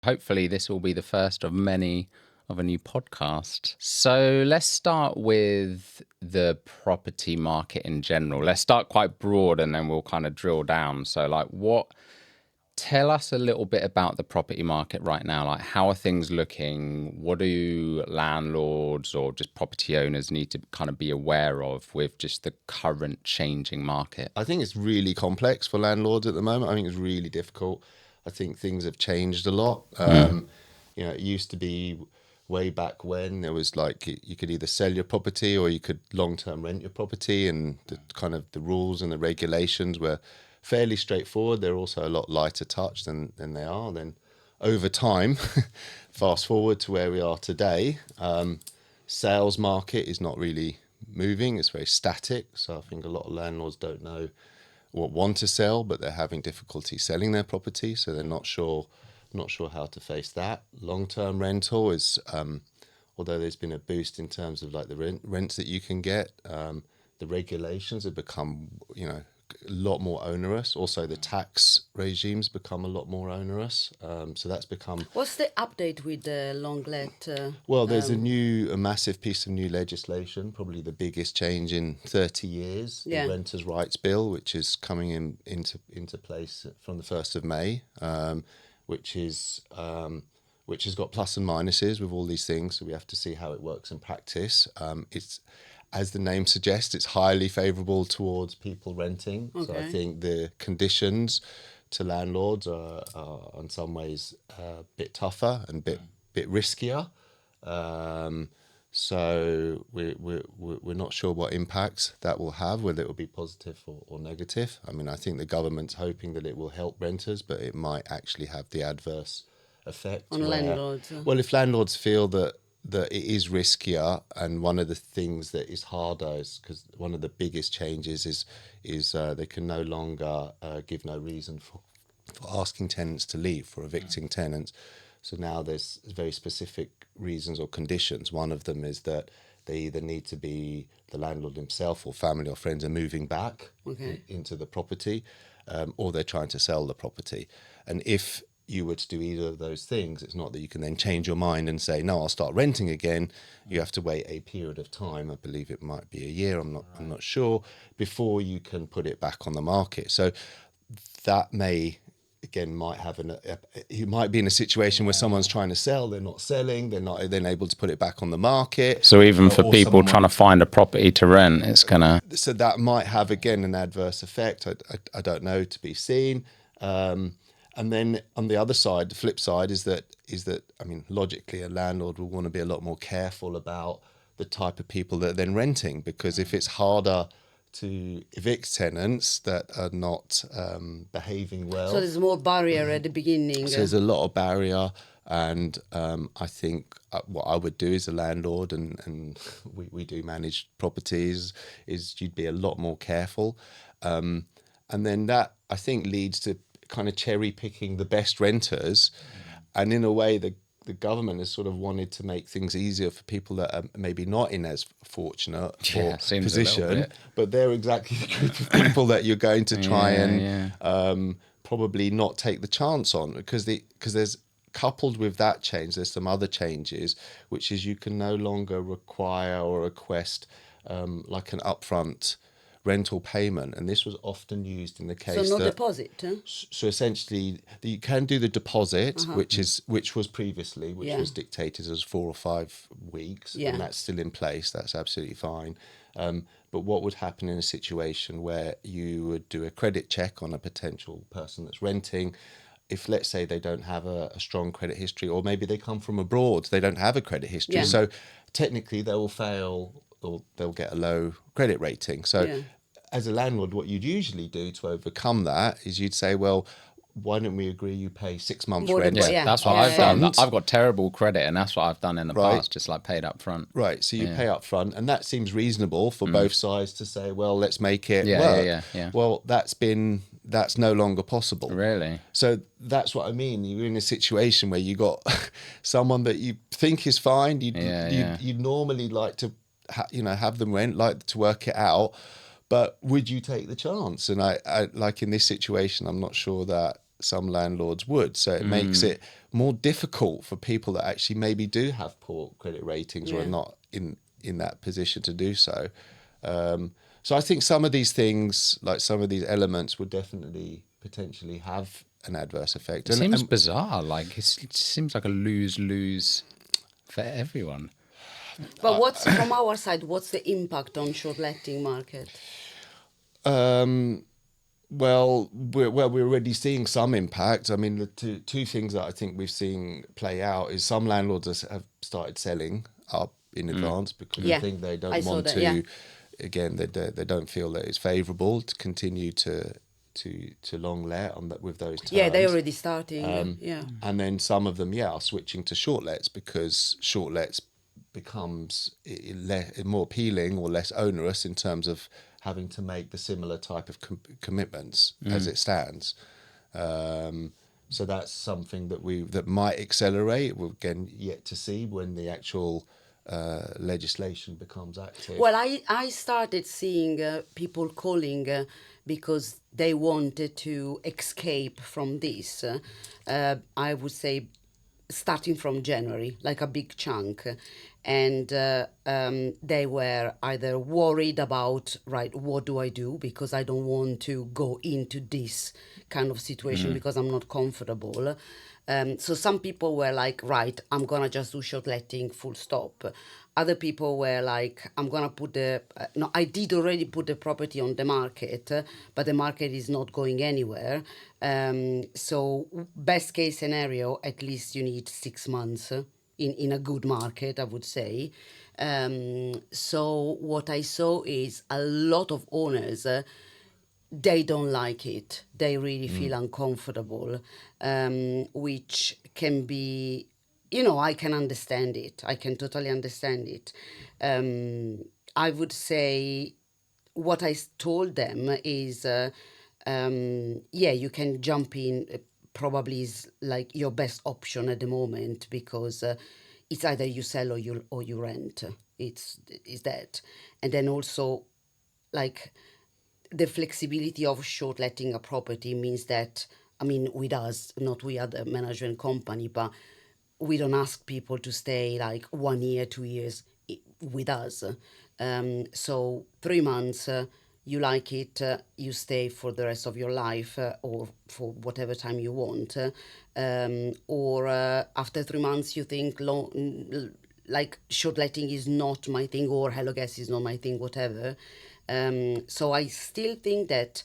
Hopefully this will be the first of many of a new podcast. So let's start with the property market in general. Let's start quite broad and then we'll kind of drill down. So tell us a little bit about the property market right now. Like, how are things looking? What do landlords or just property owners need to kind of be aware of with just the current changing market? I think it's really complex for landlords at the moment. I think it's really difficult. I think things have changed a lot. It used to be way back when there was like you could either sell your property or you could long-term rent your property, and the rules and the regulations were fairly straightforward. They're also a lot lighter touch than they are. Then over time, fast forward to where we are today, sales market is not really moving. It's very static. So I think a lot of landlords don't know what want to sell, but they're having difficulty selling their property. So they're not sure how to face that. Long-term rental is, although there's been a boost in terms of like the rents that you can get, the regulations have become, a lot more onerous. Also, the tax regimes become a lot more onerous. So that's become... What's the update with the long let? Well, there's a massive piece of new legislation, probably the biggest change in 30 years, the Renters' Rights Bill, which is coming into place from the 1st of May, which has got plus and minuses with all these things. So we have to see how it works in practice. It's, as the name suggests, it's highly favourable towards people renting. Okay. So I think the conditions to landlords are in some ways a bit tougher and bit riskier. So we're not sure what impacts that will have, whether it will be positive or negative. I mean, I think the government's hoping that it will help renters, but it might actually have the adverse effect on landlords. Well, if landlords feel that it is riskier, and one of the things that is harder is because one of the biggest changes is they can no longer give no reason for asking tenants to leave, for evicting tenants. So now there's very specific reasons or conditions. One of them is that they either need to be the landlord himself or family or friends are moving back into the property, or they're trying to sell the property. And if you were to do either of those things, it's not that you can then change your mind and say, no, I'll start renting again. You have to wait a period of time. I believe it might be a year. I'm not sure, before you can put it back on the market. So that might have you might be in a situation where someone's trying to sell, they're not selling, they're not then able to put it back on the market. So even for people trying to find a property to rent, it's gonna... So that might have, again, an adverse effect. I don't know, to be seen. And then on the other side, the flip side is that, I mean, logically, a landlord will want to be a lot more careful about the type of people that are then renting, because if it's harder to evict tenants that are not behaving well. So there's more barrier at the beginning. So there's a lot of barrier, and I think what I would do as a landlord, and we do manage properties, is you'd be a lot more careful. And then that, I think, leads to kind of cherry picking the best renters. And in a way, the government has sort of wanted to make things easier for people that are maybe not in as fortunate position, but they're exactly the group of people that you're going to try and probably not take the chance on, because there's, coupled with that change, there's some other changes, which is you can no longer require or request like an upfront rental payment, and this was often used in the case. So no deposit. Huh? So essentially, you can do the deposit, which was previously, was dictated as 4 or 5 weeks, and that's still in place. That's absolutely fine. But what would happen in a situation where you would do a credit check on a potential person that's renting? If, let's say, they don't have a strong credit history, or maybe they come from abroad, they don't have a credit history, so technically they will fail, or they'll get a low credit rating. So as a landlord, what you'd usually do to overcome that is you'd say, well, why don't we agree you pay 6 months rent? That's what I've done. I've got terrible credit, and that's what I've done in the past, just like paid up front. Right, so you pay up front, and that seems reasonable for both sides to say, well, let's make it work. Well, that's no longer possible. Really? So that's what I mean. You're in a situation where you got someone that you think is fine. You'd normally like to have them rent, like to work it out. But would you take the chance? And I like in this situation, I'm not sure that some landlords would. So it makes it more difficult for people that actually maybe do have poor credit ratings or are not in that position to do so. So I think some of these things, like some of these elements, would definitely potentially have an adverse effect. It seems bizarre. Like it seems like a lose-lose for everyone. But what's from our side? What's the impact on short letting market? Well, we're already seeing some impact. I mean, the two things that I think we've seen play out is some landlords have started selling up in advance because I think they I don't saw want that, to. yeah. Again, they don't feel that it's favourable to continue to long let on that with those terms. Yeah, they're already starting. Yeah. And then some of them, are switching to short lets because short lets becomes more appealing or less onerous in terms of having to make the similar type of commitments as it stands. So that's something that might accelerate. We're again yet to see when the actual legislation becomes active. Well, I started seeing people calling because they wanted to escape from this. I would say starting from January, like a big chunk. And they were either worried about, right, what do I do? Because I don't want to go into this kind of situation because I'm not comfortable. So some people were like, right, I'm going to just do short letting, full stop. Other people were like, I'm going to put no, I did already put the property on the market, but the market is not going anywhere. So best case scenario, at least you need 6 months in a good market, I would say. So what I saw is a lot of owners, they don't like it. They really feel uncomfortable, which can be, I can understand it. I can totally understand it. I would say what I told them is, you can jump in. Probably is like your best option at the moment because it's either you sell or you rent. It's that, and then also like the flexibility of short letting a property means that, I mean, with us, not we are the management company, but we don't ask people to stay like 1 year, 2 years with us. So 3 months, you like it, you stay for the rest of your life or for whatever time you want. Or after 3 months, you think like short letting is not my thing or HelloGuest is not my thing, whatever. So I still think that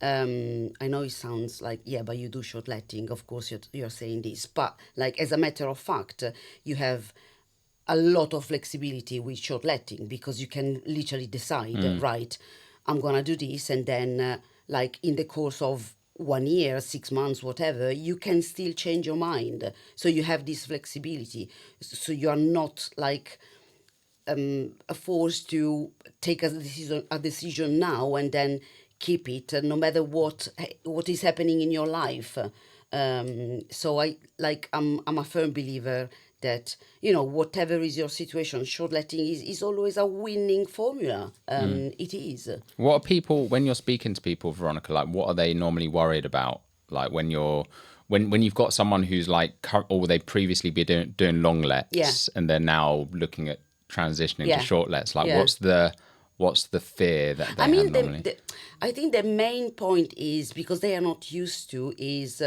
I know it sounds like, yeah, but you do short letting. Of course, you're saying this. But like as a matter of fact, you have a lot of flexibility with short letting because you can literally decide, right, I'm going to do this. And then like in the course of 1 year, 6 months, whatever, you can still change your mind. So you have this flexibility. So you are not like forced to take a decision now and then keep it, no matter what is happening in your life. So I'm a firm believer that whatever is your situation, short letting is always a winning formula. It is. What are people, when you're speaking to people, Veronica, like what are they normally worried about? Like when you've got someone who's like, or they previously be doing long lets and they're now looking at transitioning to short lets, like what's the fear that they have normally? I think the main point is because they are not used to is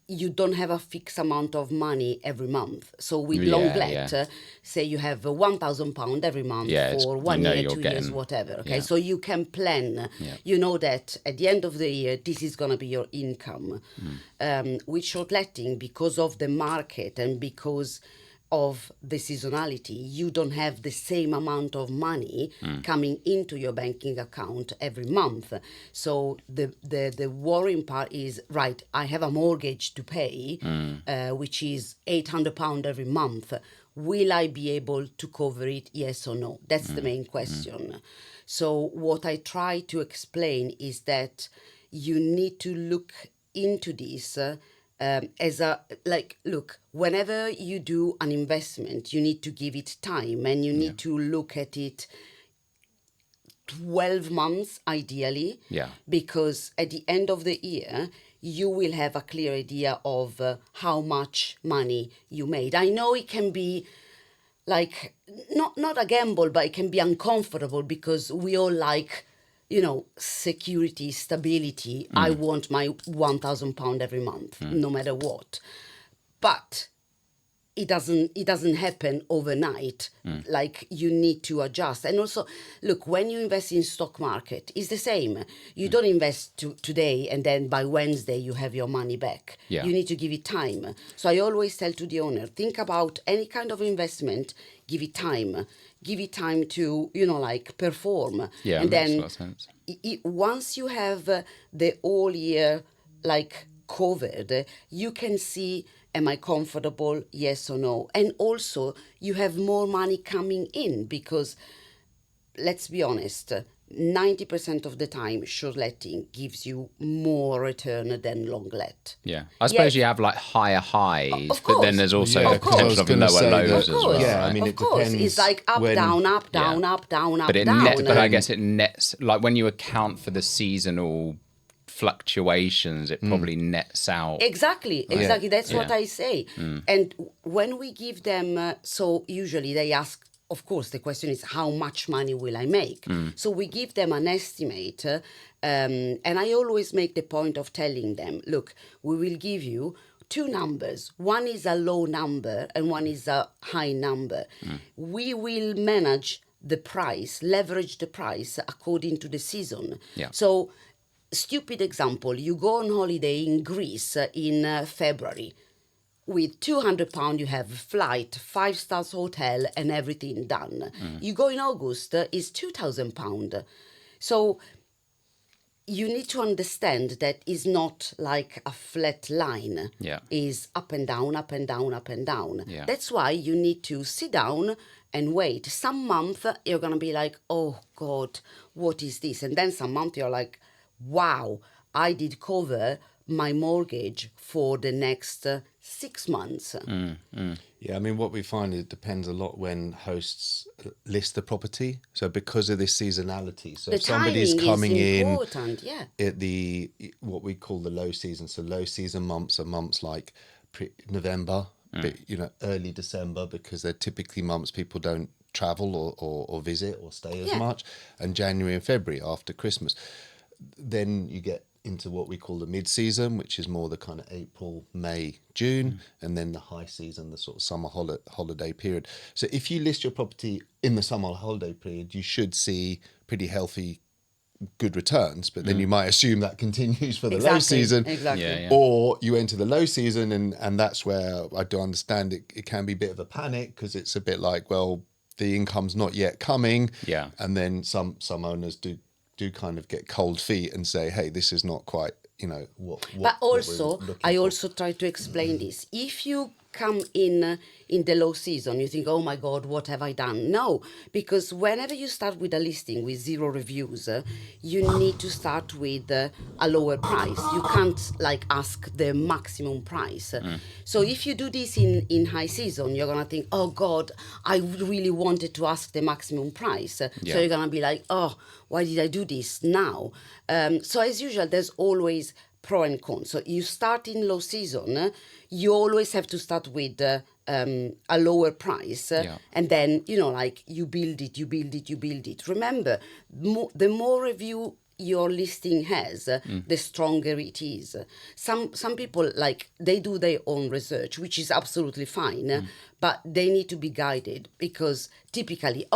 you don't have a fixed amount of money every month. So with long let, say you have £1,000 every month for 1 year, 2 years, whatever. Okay, so you can plan. You know that at the end of the year, this is going to be your income. With short letting, because of the market and because of the seasonality, you don't have the same amount of money coming into your banking account every month. So the worrying part is, right, I have a mortgage to pay, which is £800 every month. Will I be able to cover it, yes or no? That's the main question. So what I try to explain is that you need to look into this as a, like, look, whenever you do an investment, you need to give it time and you need to look at it 12 months ideally. Yeah. Because at the end of the year, you will have a clear idea of how much money you made. I know it can be like not a gamble, but it can be uncomfortable because we all like, security, stability. I want my £1,000 every month, no matter what. But it doesn't happen overnight. Like, you need to adjust. And also, look, when you invest in stock market, it's the same. You don't invest today and then by Wednesday you have your money back. Yeah. You need to give it time. So I always tell to the owner, think about any kind of investment, give it time. Give it time to, perform. Yeah, and makes a then lot of sense. Once you have the whole year covered, you can see, am I comfortable? Yes or no? And also, you have more money coming in because, let's be honest, 90% of the time, short letting gives you more return than long let. Yeah. I suppose Yes. you have higher highs, Of but then course. there's also Yeah, the 'cause I was potential of gonna lower say lows that- as well. Yeah, I right? mean, Of it course, depends it's like up, when- down, up, Yeah. down, up, down, up, but it down. but I guess it nets, like when you account for the seasonal fluctuations, it probably nets out. Exactly. That's what Yeah. I say. And when we give them, so usually they ask, of course, the question is, how much money will I make? So we give them an estimate. And I always make the point of telling them, look, we will give you two numbers. One is a low number and one is a high number. We will manage the price, leverage the price according to the season. Yeah. So, stupid example, you go on holiday in Greece in February. With £200, you have a flight, 5-star hotel, and everything done. You go in August, it's £2,000. So you need to understand that it's not like a flat line. Yeah. It's up and down, up and down, up and down. Yeah. That's why you need to sit down and wait. Some month you're going to be like, oh God, what is this? And then some month you're like, wow, I did cover my mortgage for the next 6 months. Yeah, I mean, what we find, it depends a lot when hosts list the property. So because of this seasonality, so The if somebody's timing coming is in important, yeah. at the what we call the low season. So low season months are months like November, but, early December, because they're typically months people don't travel or visit or stay as Yeah. much, and January and February after Christmas. Then you get into what we call the mid-season, which is more the kind of April, May, June, and then the high season, the sort of summer holiday period. So if you list your property in the summer holiday period, you should see pretty healthy, good returns, but then you might assume that continues for the low season. Exactly. Yeah, yeah. Or you enter the low season, and that's where I do understand it can be a bit of a panic, because it's a bit like, well, the income's not yet coming. Yeah. And then some owners do kind of get cold feet and say, hey, this is not quite, what But also, what we're looking I for. also try to explain this. If you come in the low season, you think, oh my God, what have I done? No, because whenever you start with a listing with 0 reviews, you need to start with a lower price. You can't ask the maximum price. So if you do this in high season, you're going to think, oh God, I really wanted to ask the maximum price. Yeah. So you're going to be like, oh, why did I do this now? So as usual, there's always pro and con. So you start in low season, you always have to start with a lower price, Yeah. and then you build it. Remember, the more review your listing has, the stronger it is. Some people they do their own research, which is absolutely fine, but they need to be guided, because typically,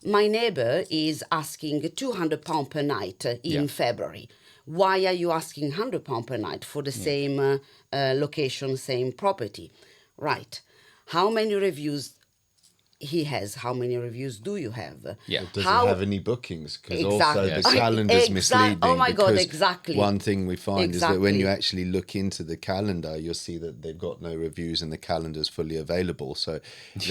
my neighbor is asking £200 per night in February. Why are you asking £100 per night for the same location, same property? Right. How many reviews he has? How many reviews do you have? Yeah. Does it have any bookings? Because also Exactly. the calendar's misleading. Oh my God, because exactly. One thing we find is that when you Exactly. actually look into the calendar, you'll see that they've got no reviews and the calendar's fully available. So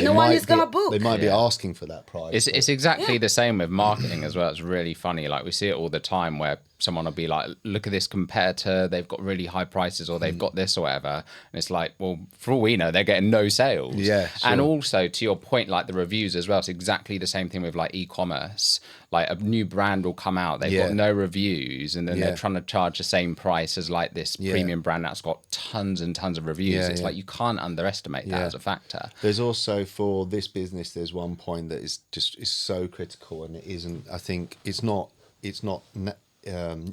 No one is gonna book. They might be Yeah. asking for that price. It's exactly the same with marketing as well. It's really funny. We see it all the time where someone will be like, look at this competitor, they've got really high prices, or they've got this or whatever. And it's like, well, for all we know, they're getting no sales. Yeah, sure. And also, to your point, like the reviews as well. It's exactly the same thing with like e-commerce. Like a new brand will come out, they've got no reviews, and then they're trying to charge the same price as like this premium brand that's got tons and tons of reviews. It's like you can't underestimate that as a factor. There's also, for this business, there's one point that is so critical, and it isn't. I think it's not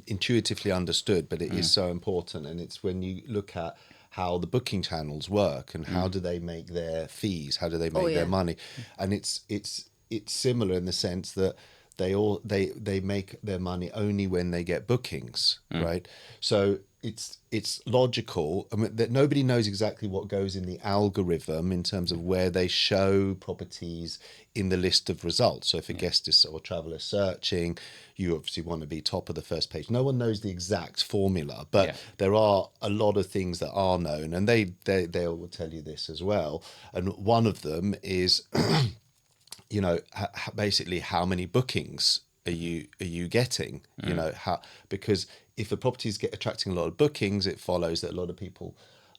intuitively understood, but it is so important. And it's when you look at how the booking channels work and how do they make their fees, how do they make their money, and it's similar in the sense that they make their money only when they get bookings, right? So it's logical. I mean, that nobody knows exactly what goes in the algorithm in terms of where they show properties in the list of results. So if a guest is or traveller searching, you obviously want to be top of the first page. No one knows the exact formula, but there are a lot of things that are known, and they will tell you this as well. And one of them is, you know, basically how many bookings are you getting? You know, because if a property is attracting a lot of bookings, it follows that a lot of people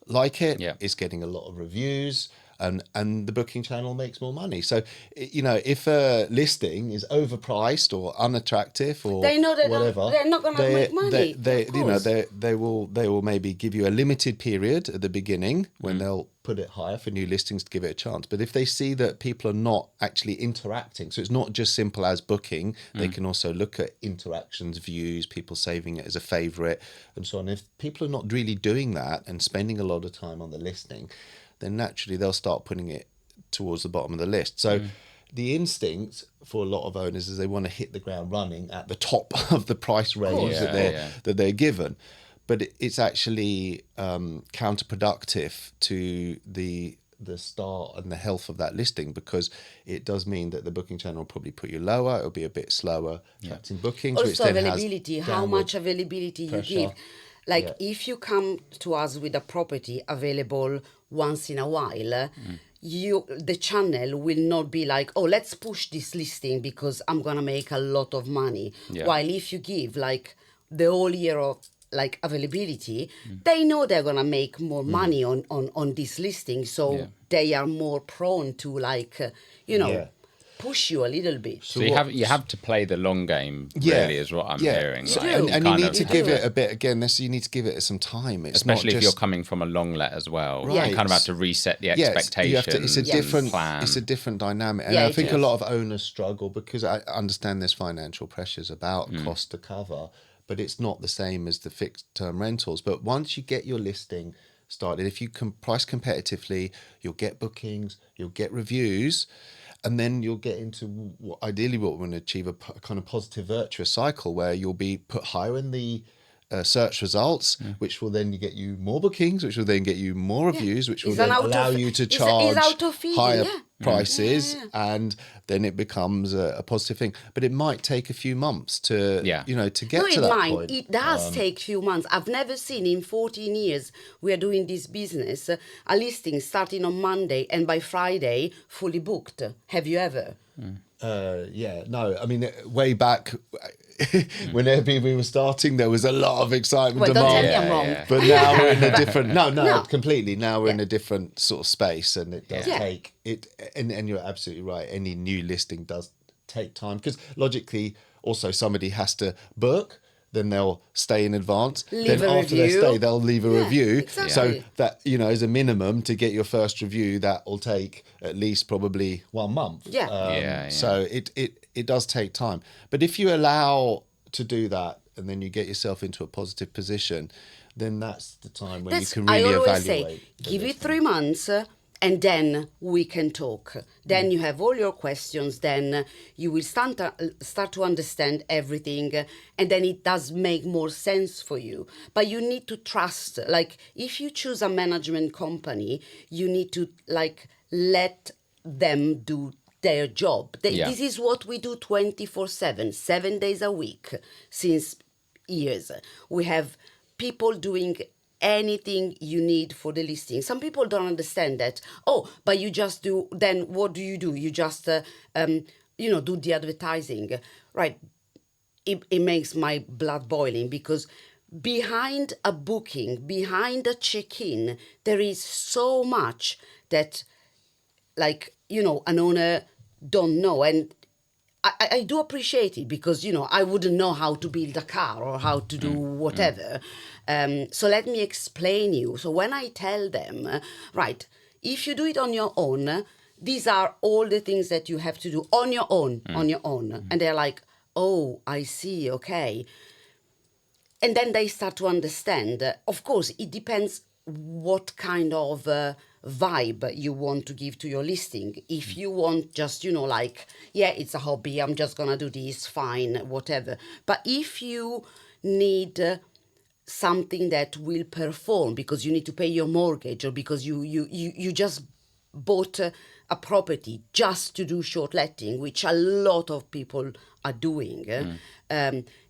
like it. It's getting a lot of reviews, and the booking channel makes more money. So, you know, if a listing is overpriced or unattractive or they know whatever, they're not going to make money. They you know, they will maybe give you a limited period at the beginning when they'll put it higher for new listings to give it a chance. But if they see that people are not actually interacting, so it's not just simple as booking, they can also look at interactions, views, people saving it as a favorite and so on. If people are not really doing that and spending a lot of time on the listing, then naturally they'll start putting it towards the bottom of the list. So the instinct for a lot of owners is they want to hit the ground running at the top of the price range that they're given. But it's actually counterproductive to the start and the health of that listing, because it does mean that the booking channel will probably put you lower. It'll be a bit slower attracting bookings. Also, which then availability, has how much availability pressure. you give. Like if you come to us with a property available once in a while, the channel will not be like, oh, let's push this listing because I'm gonna make a lot of money. While if you give like the whole year of like availability, they know they're gonna make more money on this listing, so they are more prone to like push you a little bit. So you have to play the long game, really, is what I'm hearing. So, right? and you need to give it a bit, again, you need to give it some time. It's especially not if just, you're coming from a long let as well. Right. You kind of have to reset the expectations. It's a different dynamic. And I think a lot of owners struggle because I understand there's financial pressures about cost to cover, but it's not the same as the fixed term rentals. But once you get your listing started, if you can price competitively, you'll get bookings, you'll get reviews, and then you'll get into what we want to achieve, a kind of positive virtuous cycle where you'll be put higher in the search results, which will then get you more bookings, which will then get you more reviews, which will then allow you to charge higher prices, and then it becomes a positive thing. But it might take a few months to to get to that point. It does take few months. I've never seen in 14 years we are doing this business a listing starting on Monday and by Friday fully booked. Have you ever? No. I mean, way back when Airbnb was starting, there was a lot of excitement. Don't tell me I'm wrong. But now we're in a different. Completely. Now we're in a different sort of space, and it does take it. And you're absolutely right. Any new listing does take time, because logically, also somebody has to book. Then they'll stay in advance. Then after they stay, they'll leave a review. Exactly. So that, as a minimum, to get your first review, that will take at least probably 1 month. So it does take time. But if you allow to do that, and then you get yourself into a positive position, then that's the time when you can really evaluate. I always say, give it 3 months. And then we can talk. Then you have all your questions. Then you will start to understand everything. And then it does make more sense for you. But you need to trust. Like, if you choose a management company, you need to, like, let them do their job. This is what we do 24/7, 7 days a week, since years. We have people doing anything you need for the listing. Some people don't understand that. Oh, but you just do, then what do? You just, do the advertising. Right. It makes my blood boiling, because behind a booking, behind a check-in, there is so much that like, an owner don't know. And I do appreciate it because, I wouldn't know how to build a car or how to do whatever. So let me explain you. So when I tell them, right, if you do it on your own, these are all the things that you have to do on your own, And they're like, oh, I see, okay. And then they start to understand. Of course, it depends what kind of vibe you want to give to your listing. If you want just, like, yeah, it's a hobby, I'm just going to do this, fine, whatever. But if you need something that will perform because you need to pay your mortgage or because you just bought a property just to do short letting, which a lot of people are doing,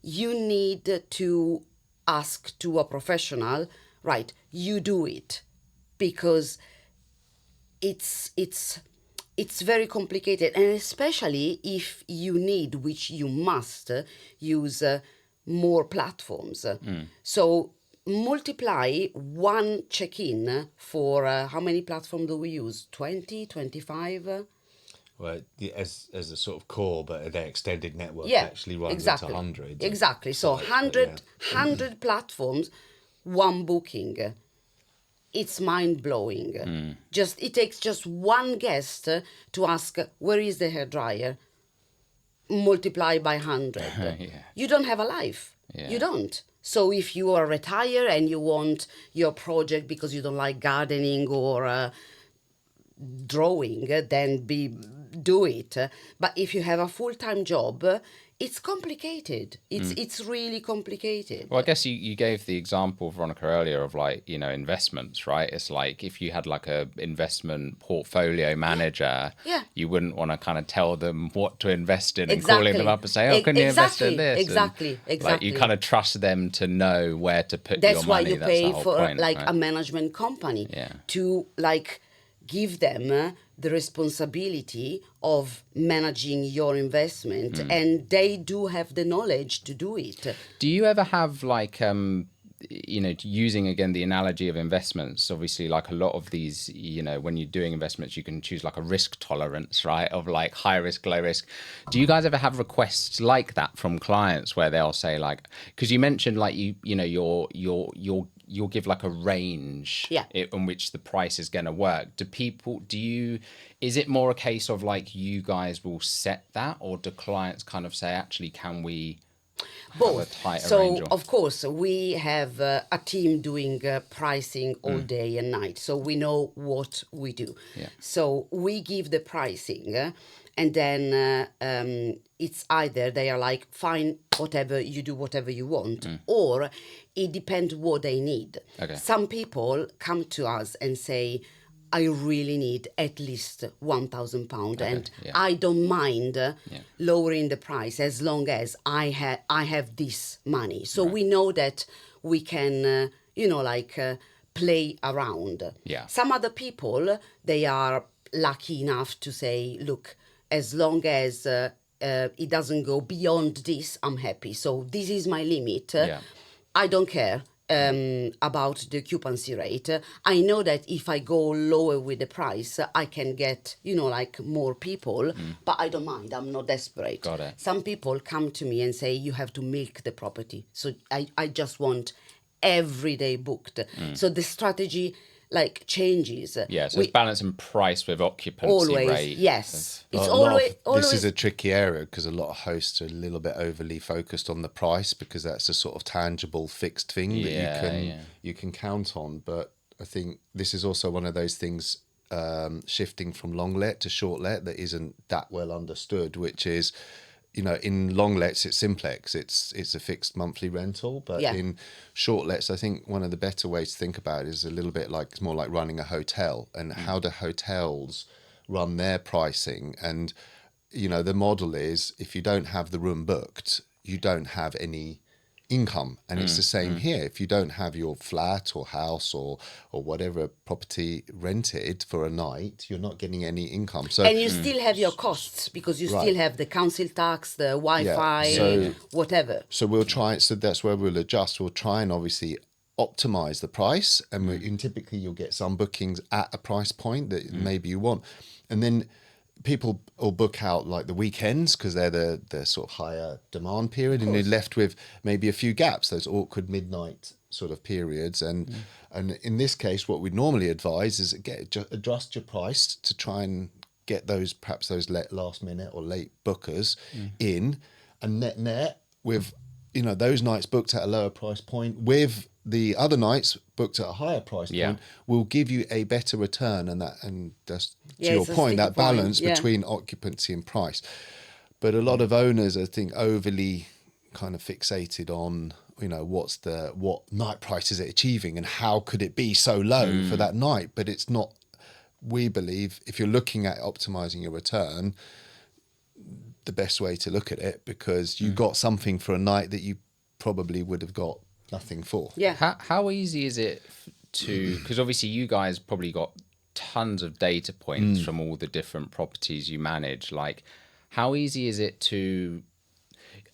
you need to ask to a professional, right, you do it, because it's very complicated, and especially if you need, which you must, use more platforms. So multiply one check-in for how many platforms do we use? 20, 25? Well, as a sort of core, but their extended network Yeah, actually runs exactly. into hundreds. Exactly. So sites, 100 platforms, one booking. It's mind-blowing. Just it takes just one guest to ask, where is the hairdryer? Multiply by 100. Yeah. You don't have a life. Yeah. You don't. So if you are retired and you want your project because you don't like gardening or drawing, then do it. But if you have a full-time job, it's complicated. It's really complicated. Well, I guess you gave the example, Veronica, earlier of like, investments, right? It's like if you had like a investment portfolio manager, Yeah. you wouldn't want to kind of tell them what to invest in and Exactly. calling them up and say, oh, can you invest in this? Exactly. And, like, you kind of trust them to know where to put That's your why money. you That's pay the whole for point, like right? a management company Yeah. to like give them the responsibility of managing your investment, and they do have the knowledge to do it. Do you ever have like, using again the analogy of investments, obviously like a lot of these, when you're doing investments, you can choose like a risk tolerance, right? Of like high risk, low risk. Do you guys ever have requests like that from clients where they'll say like, because you mentioned like you'll give like a range in which the price is going to work. Is it more a case of like you guys will set that, or do clients kind of say, actually, can we have a tighter range? So of course we have a team doing pricing all day and night, so we know what we do. Yeah. So we give the pricing, and then it's either they are like, fine, whatever you do, whatever you want, or it depends what they need. Okay. Some people come to us and say, I really need at least £1,000, and I don't mind lowering the price as long as I have this money. So we know that we can, play around. Yeah. Some other people, they are lucky enough to say, look, as long as it doesn't go beyond this, I'm happy. So this is my limit. I don't care about the occupancy rate. I know that if I go lower with the price, I can get, more people, but I don't mind. I'm not desperate. Got it. Some people come to me and say, you have to milk the property. So I just want every day booked. So the strategy changes. Yeah, so it's balancing price with occupancy always, rate. yes. It's This always is a tricky area because a lot of hosts are a little bit overly focused on the price because that's a sort of tangible fixed thing that you can count on. But I think this is also one of those things shifting from long let to short let that isn't that well understood, which is, in long lets it's simplex, it's a fixed monthly rental, but in short lets, I think one of the better ways to think about it is a little bit like, it's more like running a hotel, and how do hotels run their pricing. And the model is, if you don't have the room booked, you don't have any income. And it's the same here. If you don't have your flat or house or whatever property rented for a night, you're not getting any income. So and you still have your costs because you still have the council tax, the Wi-Fi, whatever. So we'll try. So that's where we'll adjust. We'll try and obviously optimize the price, and typically you'll get some bookings at a price point that maybe you want, and then people will book out like the weekends because they're the sort of higher demand period, and you're left with maybe a few gaps, those awkward midnight sort of periods. And in this case, what we'd normally advise is adjust your price to try and get those last minute or late bookers in, and net with those nights booked at a lower price point with the other nights booked at a higher price point will give you a better return, and just to your point, that balance between occupancy and price. But a lot of owners, I think, overly kind of fixated on what night price is it achieving and how could it be so low for that night. But it's not. We believe if you're looking at optimizing your return, the best way to look at it, because you got something for a night that you probably would have got nothing for. Yeah. How easy is it to, because obviously you guys probably got tons of data points from all the different properties you manage. Like, how easy is it to,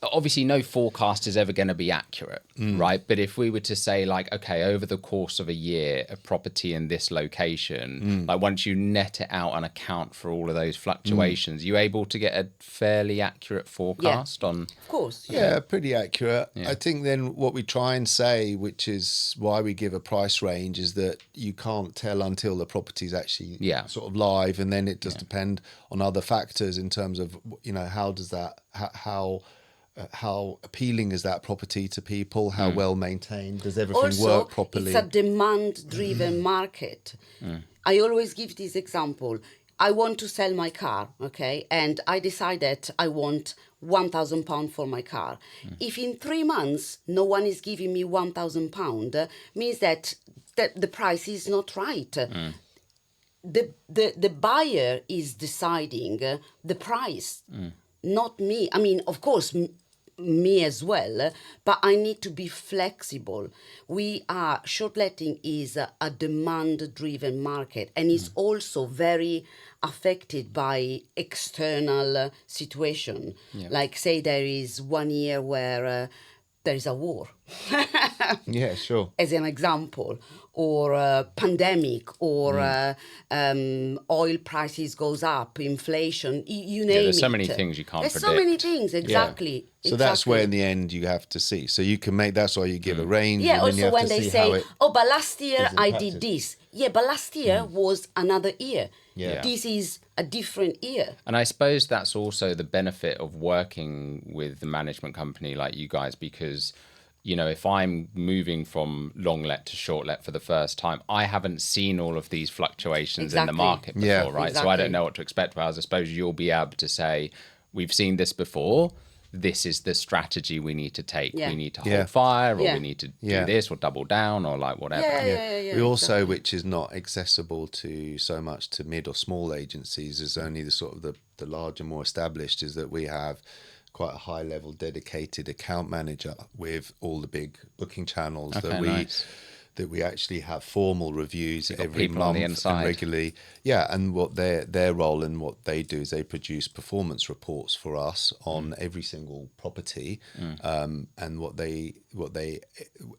obviously no forecast is ever going to be accurate, right? But if we were to say like, okay, over the course of a year, a property in this location, like once you net it out and account for all of those fluctuations, you able to get a fairly accurate forecast on? Of course. Yeah, pretty accurate. I think then what we try and say, which is why we give a price range, is that you can't tell until the property's actually sort of live, and then it does depend on other factors in terms of, how does that, how appealing is that property to people? How well maintained? Does everything Also, work properly? It's a demand-driven market. I always give this example. I want to sell my car, okay? And I decided I want £1,000 for my car. If in 3 months no one is giving me £1,000, means that the price is not right. The buyer is deciding the price, not me. I mean, of course, me as well, but I need to be flexible. Short letting is a demand-driven market, and it's also very affected by external situation. Like, say there is 1 year where there is a war. Yeah, sure. As an example, or pandemic, or oil prices goes up, inflation, you name it. There's so many things you can't predict. There's so many things, exactly. So that's where in the end you have to see. So you can that's why you give a range. Yeah, and then you also have when to they see say, but last year is I impacted. did this. Yeah, but last year was another year. Yeah. This is a different year. And I suppose that's also the benefit of working with the management company like you guys, because, if I'm moving from long let to short let for the first time, I haven't seen all of these fluctuations in the market before, right? Exactly. So I don't know what to expect. Whereas I suppose you'll be able to say, we've seen this before. This is the strategy we need to take. We need to hold fire, or we need to do this, or double down, or like whatever. We also, which is not accessible to so much to mid or small agencies, is only the sort of the larger, more established, is that we have quite a high level dedicated account manager with all the big booking channels that we actually have formal reviews every month and regularly. Yeah, and what their role and what they do is they produce performance reports for us on every single property, and what they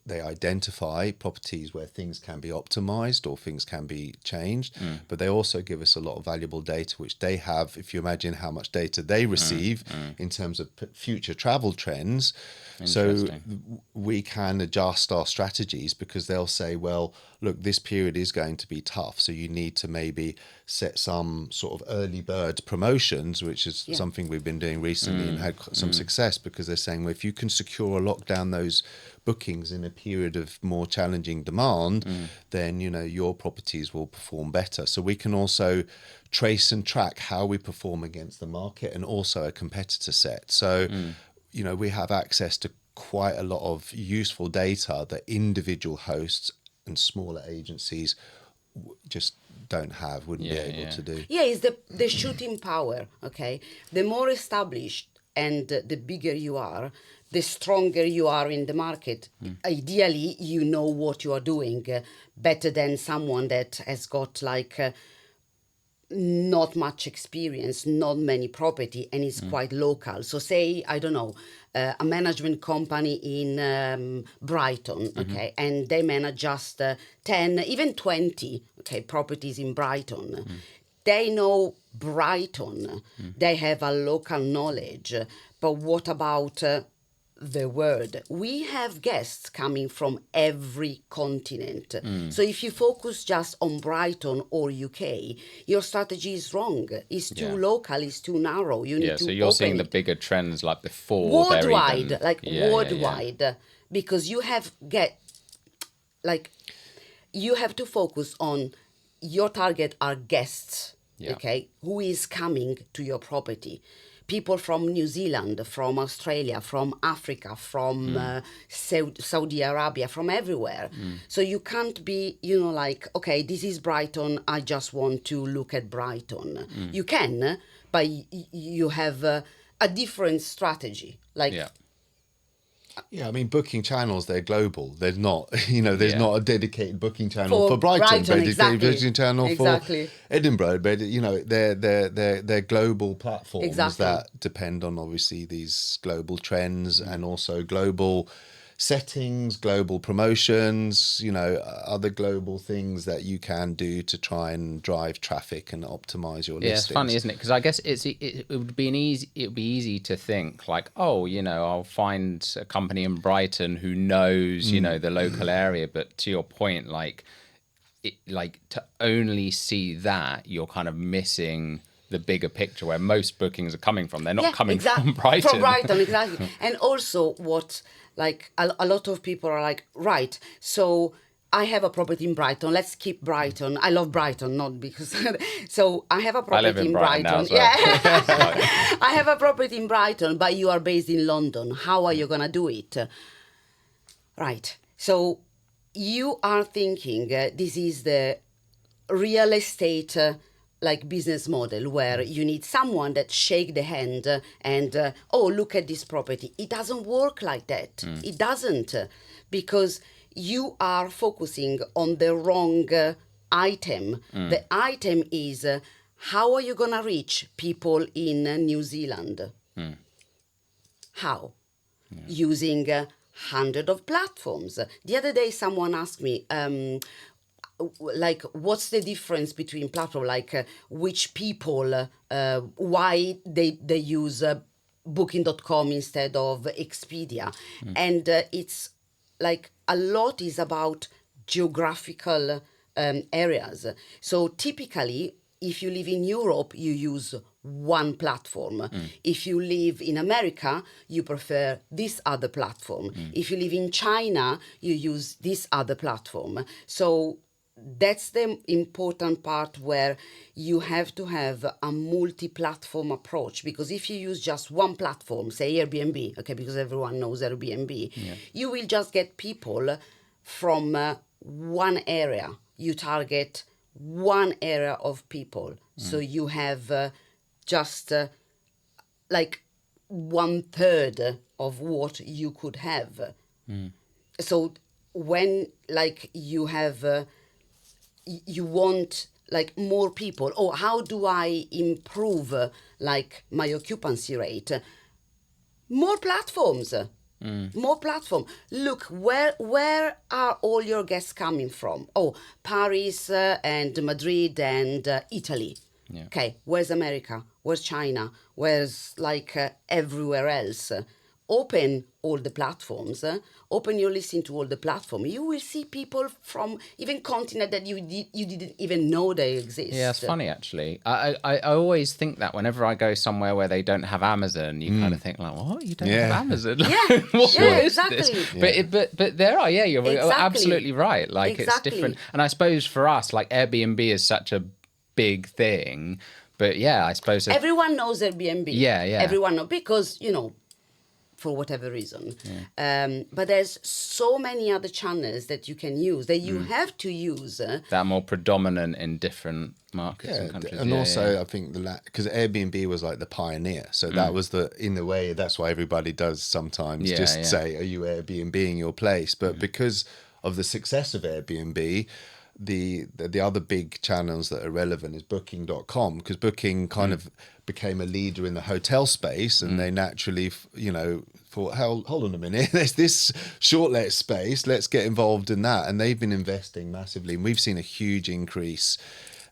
identify properties where things can be optimized or things can be changed. But they also give us a lot of valuable data, which they have. If you imagine how much data they receive in terms of future travel trends, so we can adjust our strategies, because they'll say, well, look, this period is going to be tough, so you need to maybe set some sort of early bird promotions, which is something we've been doing recently and had some success, because they're saying, well, if you can secure or lock down those bookings in a period of more challenging demand, then your properties will perform better. So we can also trace and track how we perform against the market and also a competitor set. So we have access to quite a lot of useful data that individual hosts and smaller agencies just wouldn't be able to do. Yeah, it's the shooting power, okay? The more established and the bigger you are, the stronger you are in the market. Ideally, you know what you are doing better than someone that has got not much experience, not many property, and it's quite local. So say, I don't know, a management company in Brighton, okay, and they manage just 10, even 20, okay, properties in Brighton. They know Brighton. They have a local knowledge. But what about the world? We have guests coming from every continent. So if you focus just on Brighton or UK, your strategy is wrong. It's too local, it's too narrow. You need to so you're seeing the open it bigger trends like before they're worldwide, even... worldwide, because you have you have to focus on your target are guests, okay, who is coming to your property. People from New Zealand, from Australia, from Africa, from Saudi Arabia, from everywhere. So you can't be, okay, this is Brighton, I just want to look at Brighton. You can, but you have a different strategy. Yeah, I mean, booking channels, they're global. There's not, there's not a dedicated booking channel for Brighton, dedicated exactly. booking channel Exactly. for Edinburgh. But, they're global platforms Exactly. that depend on, obviously, these global trends and also global settings, global promotions, other global things that you can do to try and drive traffic and optimize your listings. It's funny, isn't it? Because I guess it would be easy to think like, I'll find a company in Brighton who knows, the local area. But to your point, to only see that, you're kind of missing the bigger picture where most bookings are coming from. They're not coming from Brighton. From Brighton, exactly. And also what, a lot of people are like, right, so I have a property in Brighton. Let's keep Brighton. I love Brighton, not because... So I have a property I live in Brighton now as well. Yeah. I have a property in Brighton, but you are based in London. How are you going to do it? Right. So you are thinking this is the real estate business model where you need someone that shake the hand and look at this property. It doesn't work like that. It doesn't, because you are focusing on the wrong item. The item is how are you gonna reach people in New Zealand? How? Using hundred of platforms. The other day someone asked me what's the difference between platform, which people why they use booking.com instead of Expedia. And it's a lot is about geographical areas. So typically if you live in Europe you use one platform. If you live in America you prefer this other platform. If you live in China you use this other platform. So that's the important part where you have to have a multi-platform approach, because if you use just one platform, say Airbnb, okay, because everyone knows Airbnb, you will just get people from one area. You target one area of people. So you have just 1/3 of what you could have. So when you have you want more people, how do I improve my occupancy rate? More platforms. More platform. Look, where are all your guests coming from? Paris and Madrid and Italy. Okay, where's America? Where's China? Where's everywhere else? Open all the platforms, open your listing to all the platforms. You will see people from even continent that you didn't even know they exist. Yeah, it's funny actually. I always think that whenever I go somewhere where they don't have Amazon, you kind of think what? You don't have Amazon? What is this? Yeah. But there are, you're Exactly. absolutely right. It's Exactly. different. And I suppose for us, Airbnb is such a big thing. But I suppose everyone knows Airbnb. Yeah. Everyone knows because for whatever reason. But there's so many other channels that you can use, that you have to use. That are more predominant in different markets and countries. And also I think because Airbnb was the pioneer. So that was in a way, that's why everybody does sometimes say, are you Airbnb-ing your place? But because of the success of Airbnb, the other big channels that are relevant is Booking.com, because Booking kind of became a leader in the hotel space, and they naturally, thought, hold on a minute, there's this short let space, let's get involved in that. And they've been investing massively, and we've seen a huge increase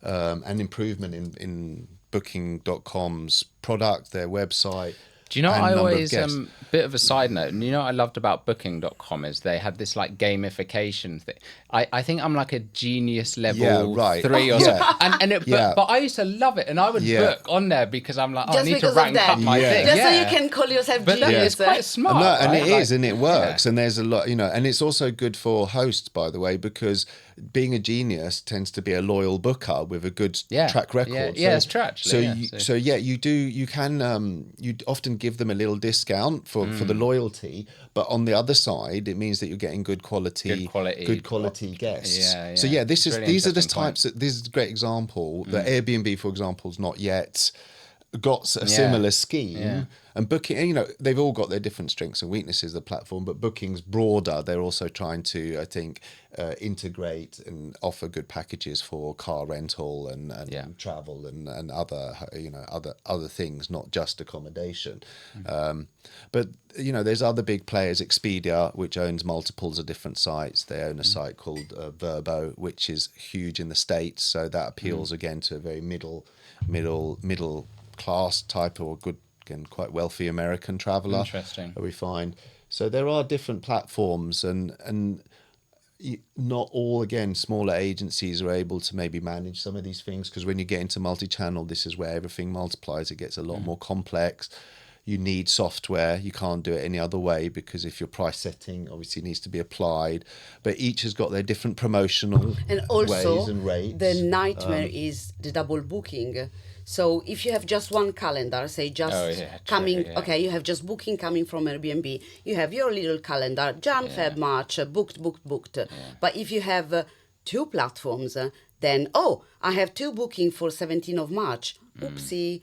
and improvement in Booking.com's product, their website. Do you know what and I number of always, guests. bit of a side note, and you know what I loved about Booking.com is they had this like gamification thing. I think I'm like a genius level 3 or so. But I used to love it, and I would book on there because I'm like, I need to rank up my thing. Just so you can call yourself genius. It's quite smart. And right? it is, and it works. And there's a lot, and it's also good for hosts, by the way, because being a genius tends to be a loyal booker with a good track record. It's true, actually. You can you often give them a little discount for the loyalty, but on the other side, it means that you're getting good quality guests. These are the types. This is a great example. The Airbnb, for example, has not yet got a similar scheme. And Booking, they've all got their different strengths and weaknesses, the platform, but Booking's broader. They're also trying to, I think, integrate and offer good packages for car rental and travel and other things, not just accommodation. But there's other big players. Expedia, which owns multiples of different sites. They own a site called Verbo, which is huge in the States. So that appeals again to a very middle class type, or good, again, quite wealthy American traveller. Interesting. We find. So there are different platforms, and not all, again, smaller agencies are able to maybe manage some of these things, because when you get into multi-channel, this is where everything multiplies. It gets a lot more complex. You need software. You can't do it any other way, because if your price setting obviously needs to be applied, but each has got their different promotional and also ways and rates. The nightmare is the double booking. So if you have just one calendar, say you have just booking coming from Airbnb, you have your little calendar, Jan, Feb, March, booked. Yeah. But if you have two platforms, then, I have two booking for 17th of March. Oopsie,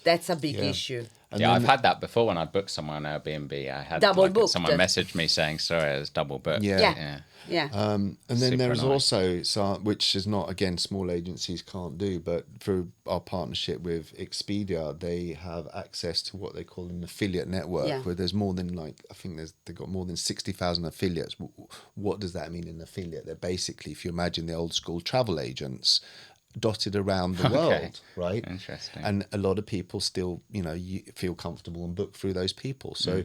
that's a big issue. And I've had that before when I booked somewhere on Airbnb. I had double booked. Someone messaged me saying, sorry, it was double booked. And then there's also some, which is not, again, small agencies can't do, but through our partnership with Expedia, they have access to what they call an affiliate network, where there's more than they've got more than 60,000 affiliates. What does that mean, an affiliate? They're basically, if you imagine the old school travel agents dotted around the world, right? Interesting. And a lot of people still, you feel comfortable and book through those people. So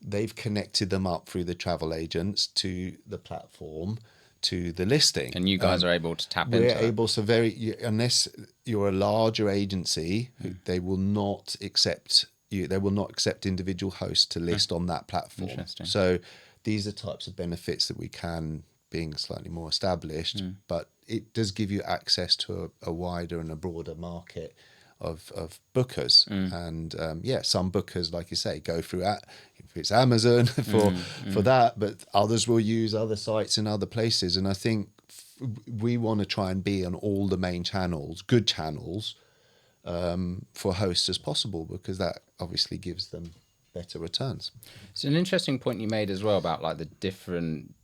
they've connected them up through the travel agents to the platform, to the listing. And you guys are able to tap into it? We're able, unless you're a larger agency, they will not accept you. They will not accept individual hosts to list on that platform. Interesting. So these are types of benefits that we can, being slightly more established, but it does give you access to a wider and a broader market of bookers. And some bookers, like you say, go through if it's Amazon for that, but others will use other sites in other places. And I think we want to try and be on all the main channels, good channels, for hosts as possible, because that obviously gives them better returns. It's an interesting point you made as well about like the different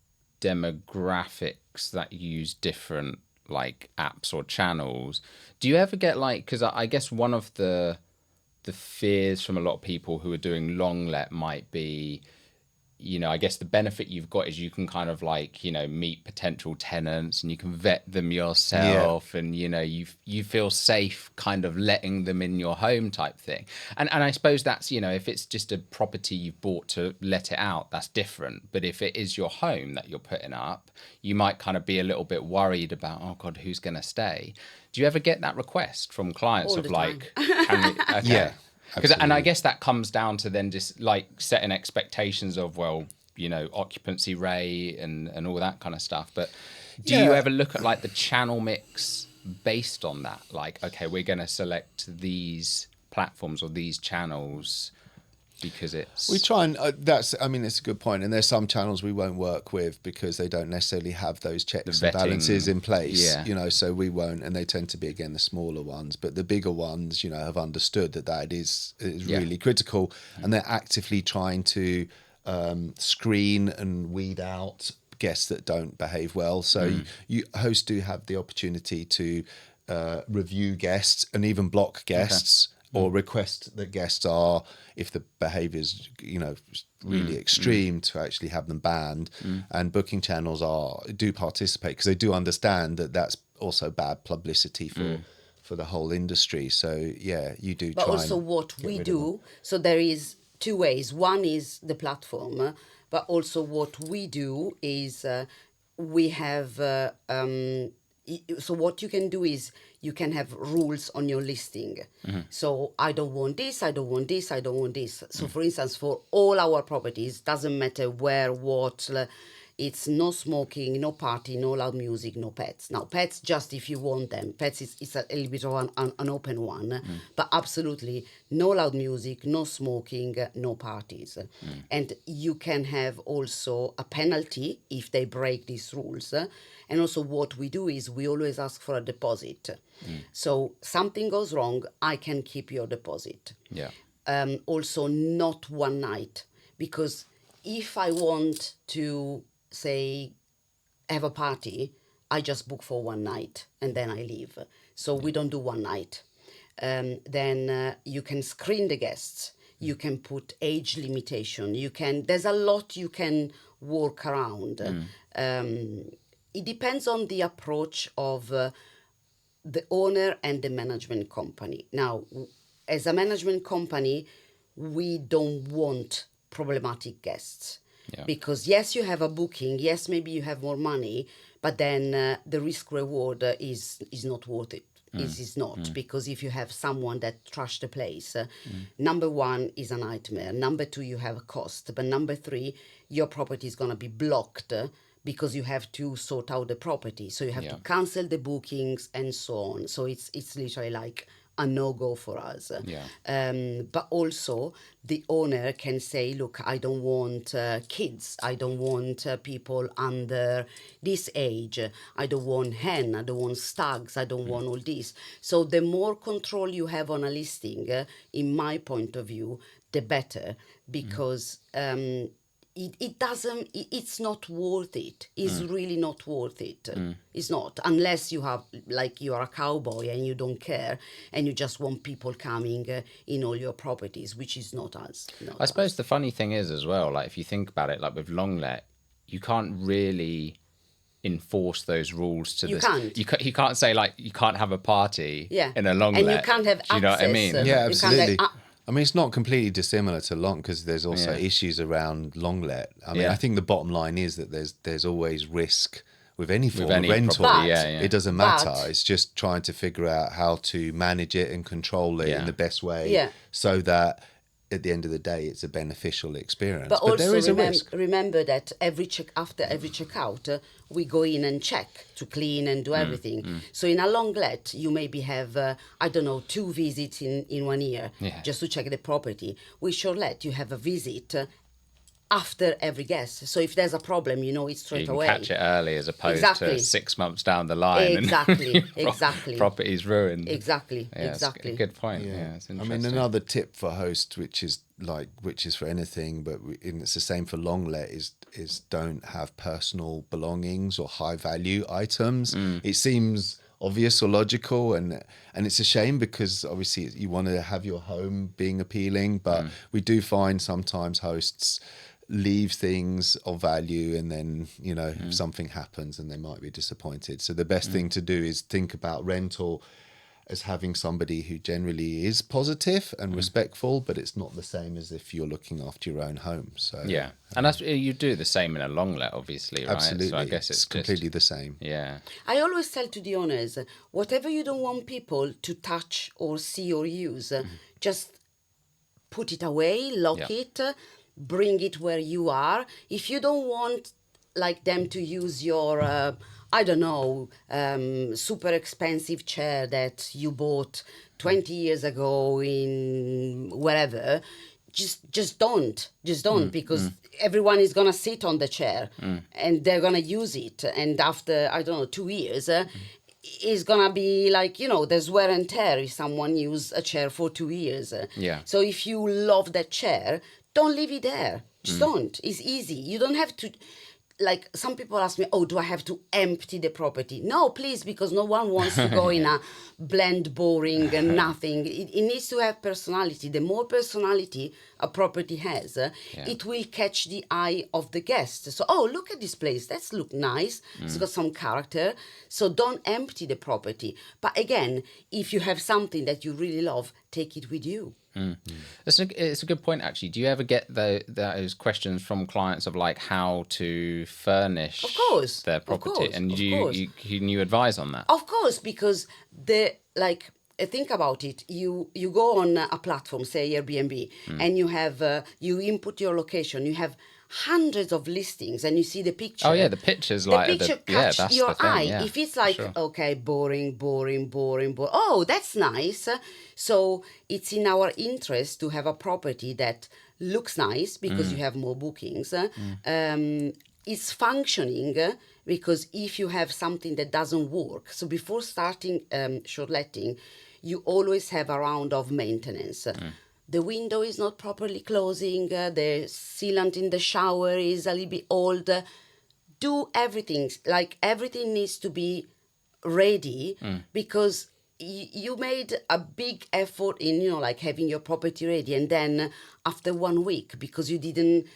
demographics that use different like apps or channels. Do you ever get like, because I guess one of the fears from a lot of people who are doing long let might be, I guess the benefit you've got is you can kind of like, meet potential tenants and you can vet them yourself, and, you feel safe kind of letting them in your home type thing. And I suppose that's, if it's just a property you've bought to let it out, that's different. But if it is your home that you're putting up, you might kind of be a little bit worried about, oh God, who's going to stay? Do you ever get that request from clients all of the like, time. Yeah. And I guess that comes down to then just like setting expectations of, occupancy rate and all that kind of stuff. But do you ever look at like the channel mix based on that? Like, okay, we're going to select these platforms or these channels because it's... We try and, it's a good point. And there's some channels we won't work with because they don't necessarily have those checks and balances in place, so we won't. And they tend to be, again, the smaller ones. But the bigger ones, have understood that is really critical. And they're actively trying to screen and weed out guests that don't behave well. So you hosts do have the opportunity to review guests and even block guests. Or request that guests are, if the behaviour is, really extreme, to actually have them banned. And booking channels do participate because they do understand that that's also bad publicity for the whole industry. So yeah, you do. But try also and what get we rid of them. do, so there is two ways. One is the platform, but also what we do is we have. So what you can do is you can have rules on your listing. So I don't want this, I don't want this, I don't want this. So for instance, for all our properties, doesn't matter where, what, it's no smoking, no party, no loud music, no pets. Now, pets just if you want them. Pets is a little bit of an open one, but absolutely no loud music, no smoking, no parties. And you can have also a penalty if they break these rules. And also what we do is we always ask for a deposit. So something goes wrong, I can keep your deposit. Yeah. Also not one night, because if I want to say have a party, I just book for one night and then I leave. So we don't do one night. Then you can screen the guests. You can put age limitation. There's a lot you can work around. It depends on the approach of the owner and the management company. Now, as a management company, we don't want problematic guests. Yeah. Because yes, you have a booking, yes, maybe you have more money, but then the risk reward is not worth it. Is not, because if you have someone that trash the place, number one is a nightmare. Number two, you have a cost. But number three, your property is going to be blocked because you have to sort out the property. So you have to cancel the bookings and so on. So it's literally like a no-go for us. But also the owner can say, look, I don't want kids. I don't want people under this age. I don't want hen. I don't want stags. I don't want all this. So the more control you have on a listing, in my point of view, the better, because it's not worth it. It's really not worth it. It's not, unless you have, like, you are a cowboy and you don't care and you just want people coming in all your properties, which is not us. I suppose the funny thing is as well, like if you think about it, like with long let, you can't really enforce those rules to this. You can't say like you can't have a party in a long let. And you can't have access. You know what I mean? Yeah, absolutely. I mean, it's not completely dissimilar to long, because there's also issues around long let. I mean, I think the bottom line is that there's always risk with any form of rental. It doesn't matter. It's just trying to figure out how to manage it and control it in the best way, so that at the end of the day, it's a beneficial experience. But also there is a risk. Remember that after every checkout, we go in and check to clean and do everything. So in a long let, you maybe have, 2 visits in 1 year just to check the property. With short let, you have a visit after every guest. So if there's a problem, you know it straight away. You can catch it early as opposed to 6 months down the line. Exactly. Property's ruined. Exactly. It's a good point. Yeah, it's interesting. I mean, another tip for hosts, which is for anything, but it's the same for long let, is don't have personal belongings or high value items. It seems obvious or logical, and it's a shame, because obviously you want to have your home being appealing, but we do find sometimes hosts leave things of value, and then if something happens, and they might be disappointed. So the best thing to do is think about rental as having somebody who generally is positive and respectful, but it's not the same as if you're looking after your own home. So and that's, you do the same in a long let, obviously, right? Absolutely. So I guess it's completely the same. Yeah. I always tell to the owners, whatever you don't want people to touch or see or use, just put it away, lock it, bring it where you are. If you don't want like them to use your super expensive chair that you bought 20 years ago in wherever, just don't, because everyone is going to sit on the chair and they're going to use it. And after, 2 years, it's going to be like, there's wear and tear if someone use a chair for 2 years. So if you love that chair, don't leave it there. Just don't. It's easy. You don't have to... like some people ask me, oh, do I have to empty the property? No, please, because no one wants to go in a bland, boring and nothing. It needs to have personality. The more personality a property has, it will catch the eye of the guest. So, oh, look at this place. That's look nice. It's got some character. So don't empty the property. But again, if you have something that you really love, take it with you. It's a good point, actually. Do you ever get those questions from clients of like how to furnish their property? And can you advise on that? Of course, because think about it. You go on a platform, say Airbnb, and you have you input your location. You have hundreds of listings, and you see the picture. Oh yeah, the pictures catch your eye. Yeah, if it's like okay, boring. Oh, that's nice. So it's in our interest to have a property that looks nice because you have more bookings. It's functioning because if you have something that doesn't work, so before starting short letting, you always have a round of maintenance. The window is not properly closing, the sealant in the shower is a little bit old. Do everything, like everything needs to be ready because you made a big effort in, like having your property ready. And then after 1 week, because you didn't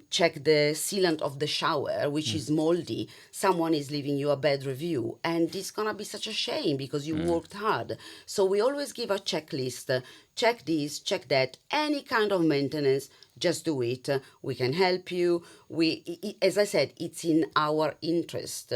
check the sealant of the shower, which is moldy, someone is leaving you a bad review. And it's going to be such a shame because you worked hard. So we always give a checklist. Check this, check that, any kind of maintenance, just do it. We can help you. As I said, it's in our interest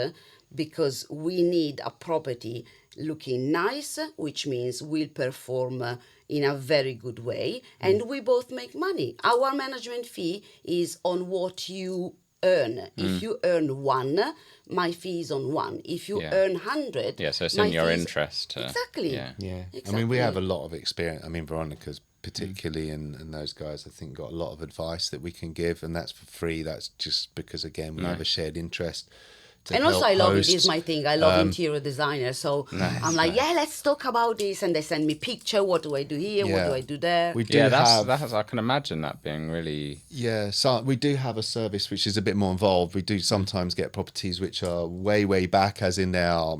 because we need a property looking nice, which means we'll perform in a very good way, and we both make money. Our management fee is on what you earn. If you earn 1, my fee is on 1. If you earn 100, so it's in your interest. Exactly. Exactly. I mean, we have a lot of experience. I mean, Veronica's particularly and those guys, I think, got a lot of advice that we can give, and that's for free. That's just because, again, we have a shared interest. And also I love it is my thing. I love interior designer. So I'm like, let's talk about this. And they send me picture. What do I do here? What do I do there? We do that's I can imagine that being really... Yeah, so we do have a service which is a bit more involved. We do sometimes get properties which are way back, as in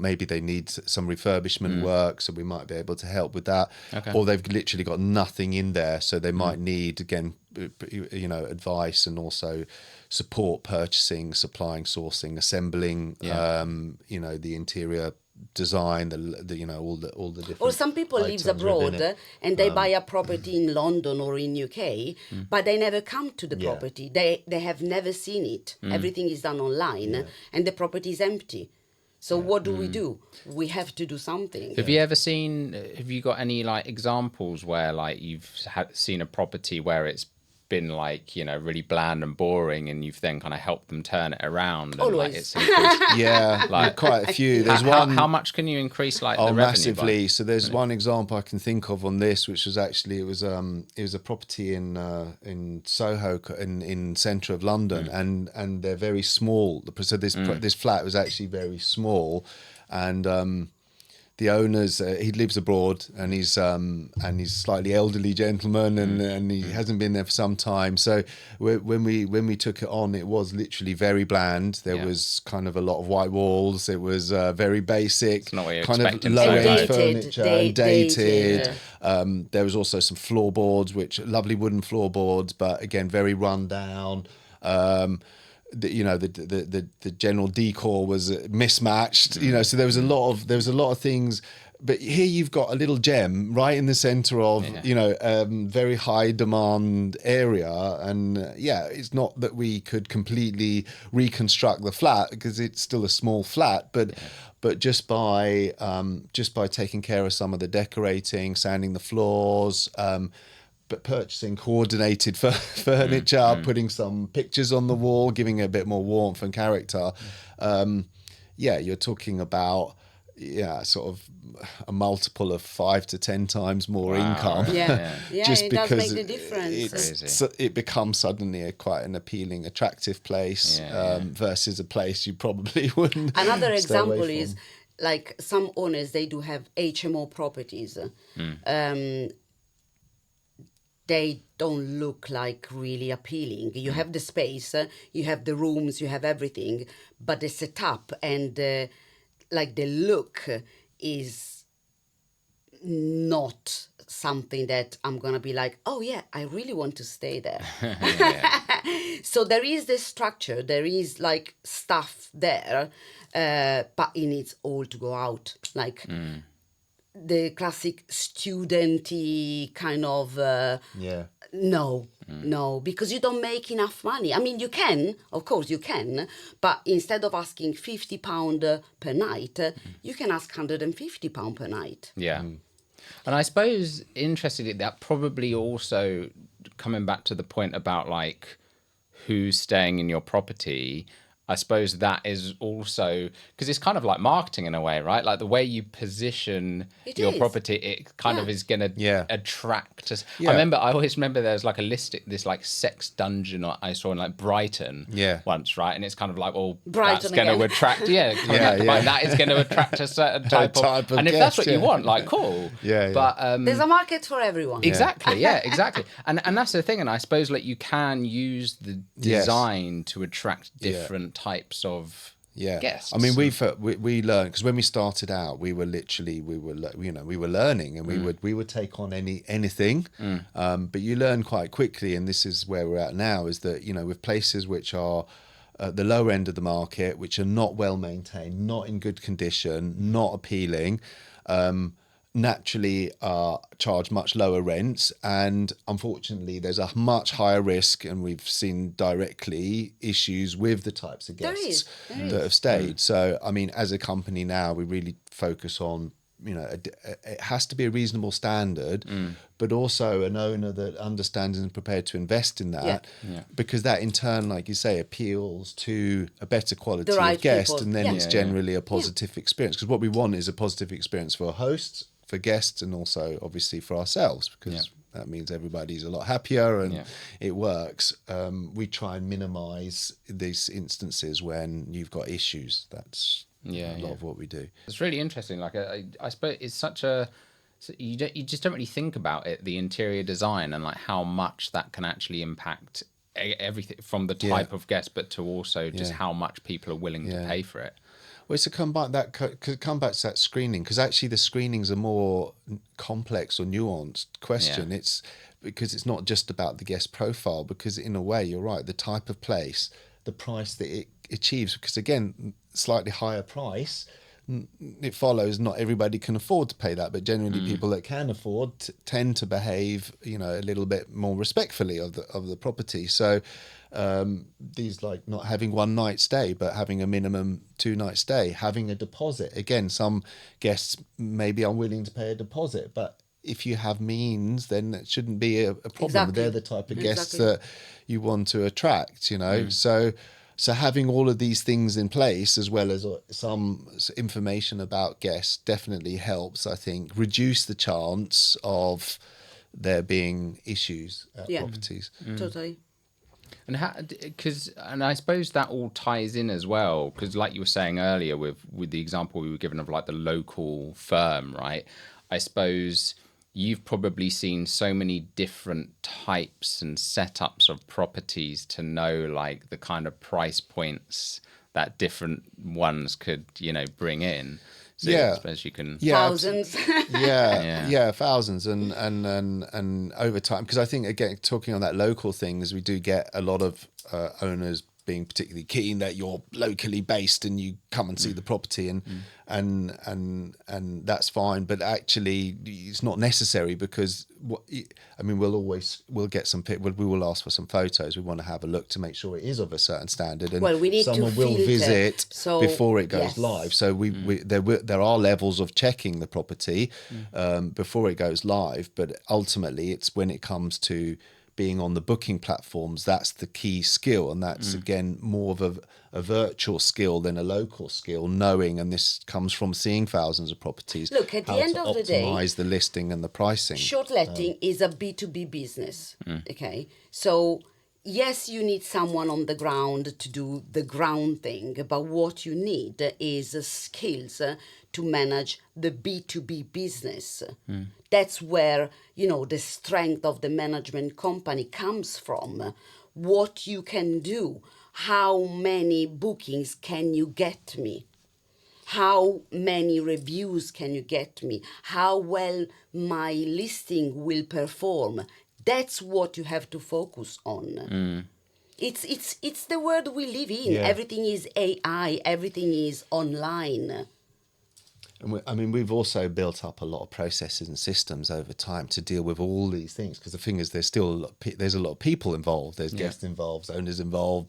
maybe they need some refurbishment work, so we might be able to help with that. Okay. Or they've literally got nothing in there, so they might need, again, advice and also support purchasing, supplying, sourcing, assembling, the interior design, all the different. Or some people live abroad and they buy a property in London or in UK, but they never come to the property. They have never seen it. Everything is done online and the property is empty. So what do we do? We have to do something. Have you got any like examples where like you've seen a property where it's been like, really bland and boring, and you've then kind of helped them turn it around? And, Always. like, it's increased, like quite a few. There's how much can you increase like the revenue massively by? So there's one example I can think of on this, which was actually it was a property in Soho in centre of London, and they're very small. So this flat was actually very small, and the owners, he lives abroad, and he's slightly elderly gentleman, and he hasn't been there for some time. So when we took it on, it was literally very bland. There was kind of a lot of white walls. It was very basic, It's not what you're kind of expecting. low-end furniture, and dated. There was also some floorboards, which lovely wooden floorboards, but again very run down. The general decor was mismatched, so there was a lot of things. But here you've got a little gem right in the center of very high demand area, and it's not that we could completely reconstruct the flat because it's still a small flat, but just by taking care of some of the decorating, sanding the floors, but purchasing coordinated furniture, putting some pictures on the wall, giving it a bit more warmth and character. You're talking about sort of a multiple of 5 to 10 times more income. Just it because does make the difference. It becomes suddenly quite an appealing, attractive place versus a place you probably wouldn't. Another example is like some owners, they do have HMO properties. they don't look like really appealing. You have the space, you have the rooms, you have everything, but the setup and like the look is not something that I'm gonna be like, oh yeah, I really want to stay there. So there is this structure, there is like stuff there, but it needs all to go out. Like the classic studenty kind of no, because you don't make enough money. I mean, you can, of course you can, but instead of asking £50 per night, you can ask £150 per night. Yeah. And I suppose, interestingly, that probably also, coming back to the point about like who's staying in your property, I suppose that is also, because it's kind of like marketing in a way, right? Like the way you position your property, it kind of is going to attract us. I always remember there was like a list, this like sex dungeon I saw in like Brighton once, right? And it's kind of like, well, Brighton that's going to attract, that is going to attract a certain type of and if guest, that's what you want, like, cool. But there's a market for everyone. Exactly, exactly. And that's the thing. And I suppose like you can use the design to attract different types of guests. I mean, we learned, because when we started out, we were learning, and we would take on anything, but you learn quite quickly, and this is where we're at now, is that, you know, with places which are at the lower end of the market, which are not well maintained, not in good condition, not appealing, naturally charge much lower rents, and unfortunately there's a much higher risk, and we've seen directly issues with the types of guests that have stayed. So I mean, as a company now, we really focus on, you know, it has to be a reasonable standard, but also an owner that understands and is prepared to invest in that, because that in turn, like you say, appeals to a better quality of guest, people. And then it's generally a positive experience, because what we want is a positive experience for hosts, for guests, and also obviously for ourselves, because that means everybody's a lot happier and it works. We try and minimize these instances when you've got issues. That's a lot of what we do. It's really interesting. Like I suppose it's such a, you just don't really think about it, the interior design, and like how much that can actually impact everything from the type of guest, but to also just how much people are willing to pay for it. Well, it's to come back to that screening, because actually the screening's a more complex or nuanced question. It's because it's not just about the guest profile, because in a way, you're right, the type of place, the price that it achieves, because again, slightly higher price, it follows not everybody can afford to pay that, but generally people that can afford tend to behave, you know, a little bit more respectfully of the property. So these, like, not having one night stay, but having a minimum 2-night stay, having a deposit. Again, some guests may be unwilling to pay a deposit, but if you have means, then it shouldn't be a problem. Exactly. They're the type of guests that you want to attract, you know. So having all of these things in place, as well as some information about guests, definitely helps, I think, reduce the chance of there being issues at properties. Totally. And and I suppose that all ties in as well, because like you were saying earlier with the example we were given of like the local firm, right? I suppose you've probably seen so many different types and setups of properties to know like the kind of price points that different ones could, you know, bring in. So I suppose you can thousands. Thousands and over time, because I think, again, talking on that local thing, is we do get a lot of owners being particularly keen that you're locally based and you come and see the property, and that's fine, but actually it's not necessary, because we'll get we will ask for some photos. We want to have a look to make sure it is of a certain standard, and we need someone to will visit before it goes yes. live. So there are levels of checking the property before it goes live, but ultimately it's when it comes to being on the booking platforms, that's the key skill, and that's again more of a virtual skill than a local skill, knowing, and this comes from seeing thousands of properties. Look, at the end of the day, optimize the listing and the pricing. Short letting is a B2B business. Okay, so yes, you need someone on the ground to do the ground thing, but what you need is skills to manage the B2B business. That's where, the strength of the management company comes from. What you can do, how many bookings can you get me? How many reviews can you get me? How well my listing will perform? That's what you have to focus on. It's the world we live in. Yeah. Everything is AI. Everything is online. And we've also built up a lot of processes and systems over time to deal with all these things. Because the thing is, there's a lot of people involved. There's guests involved, owners involved,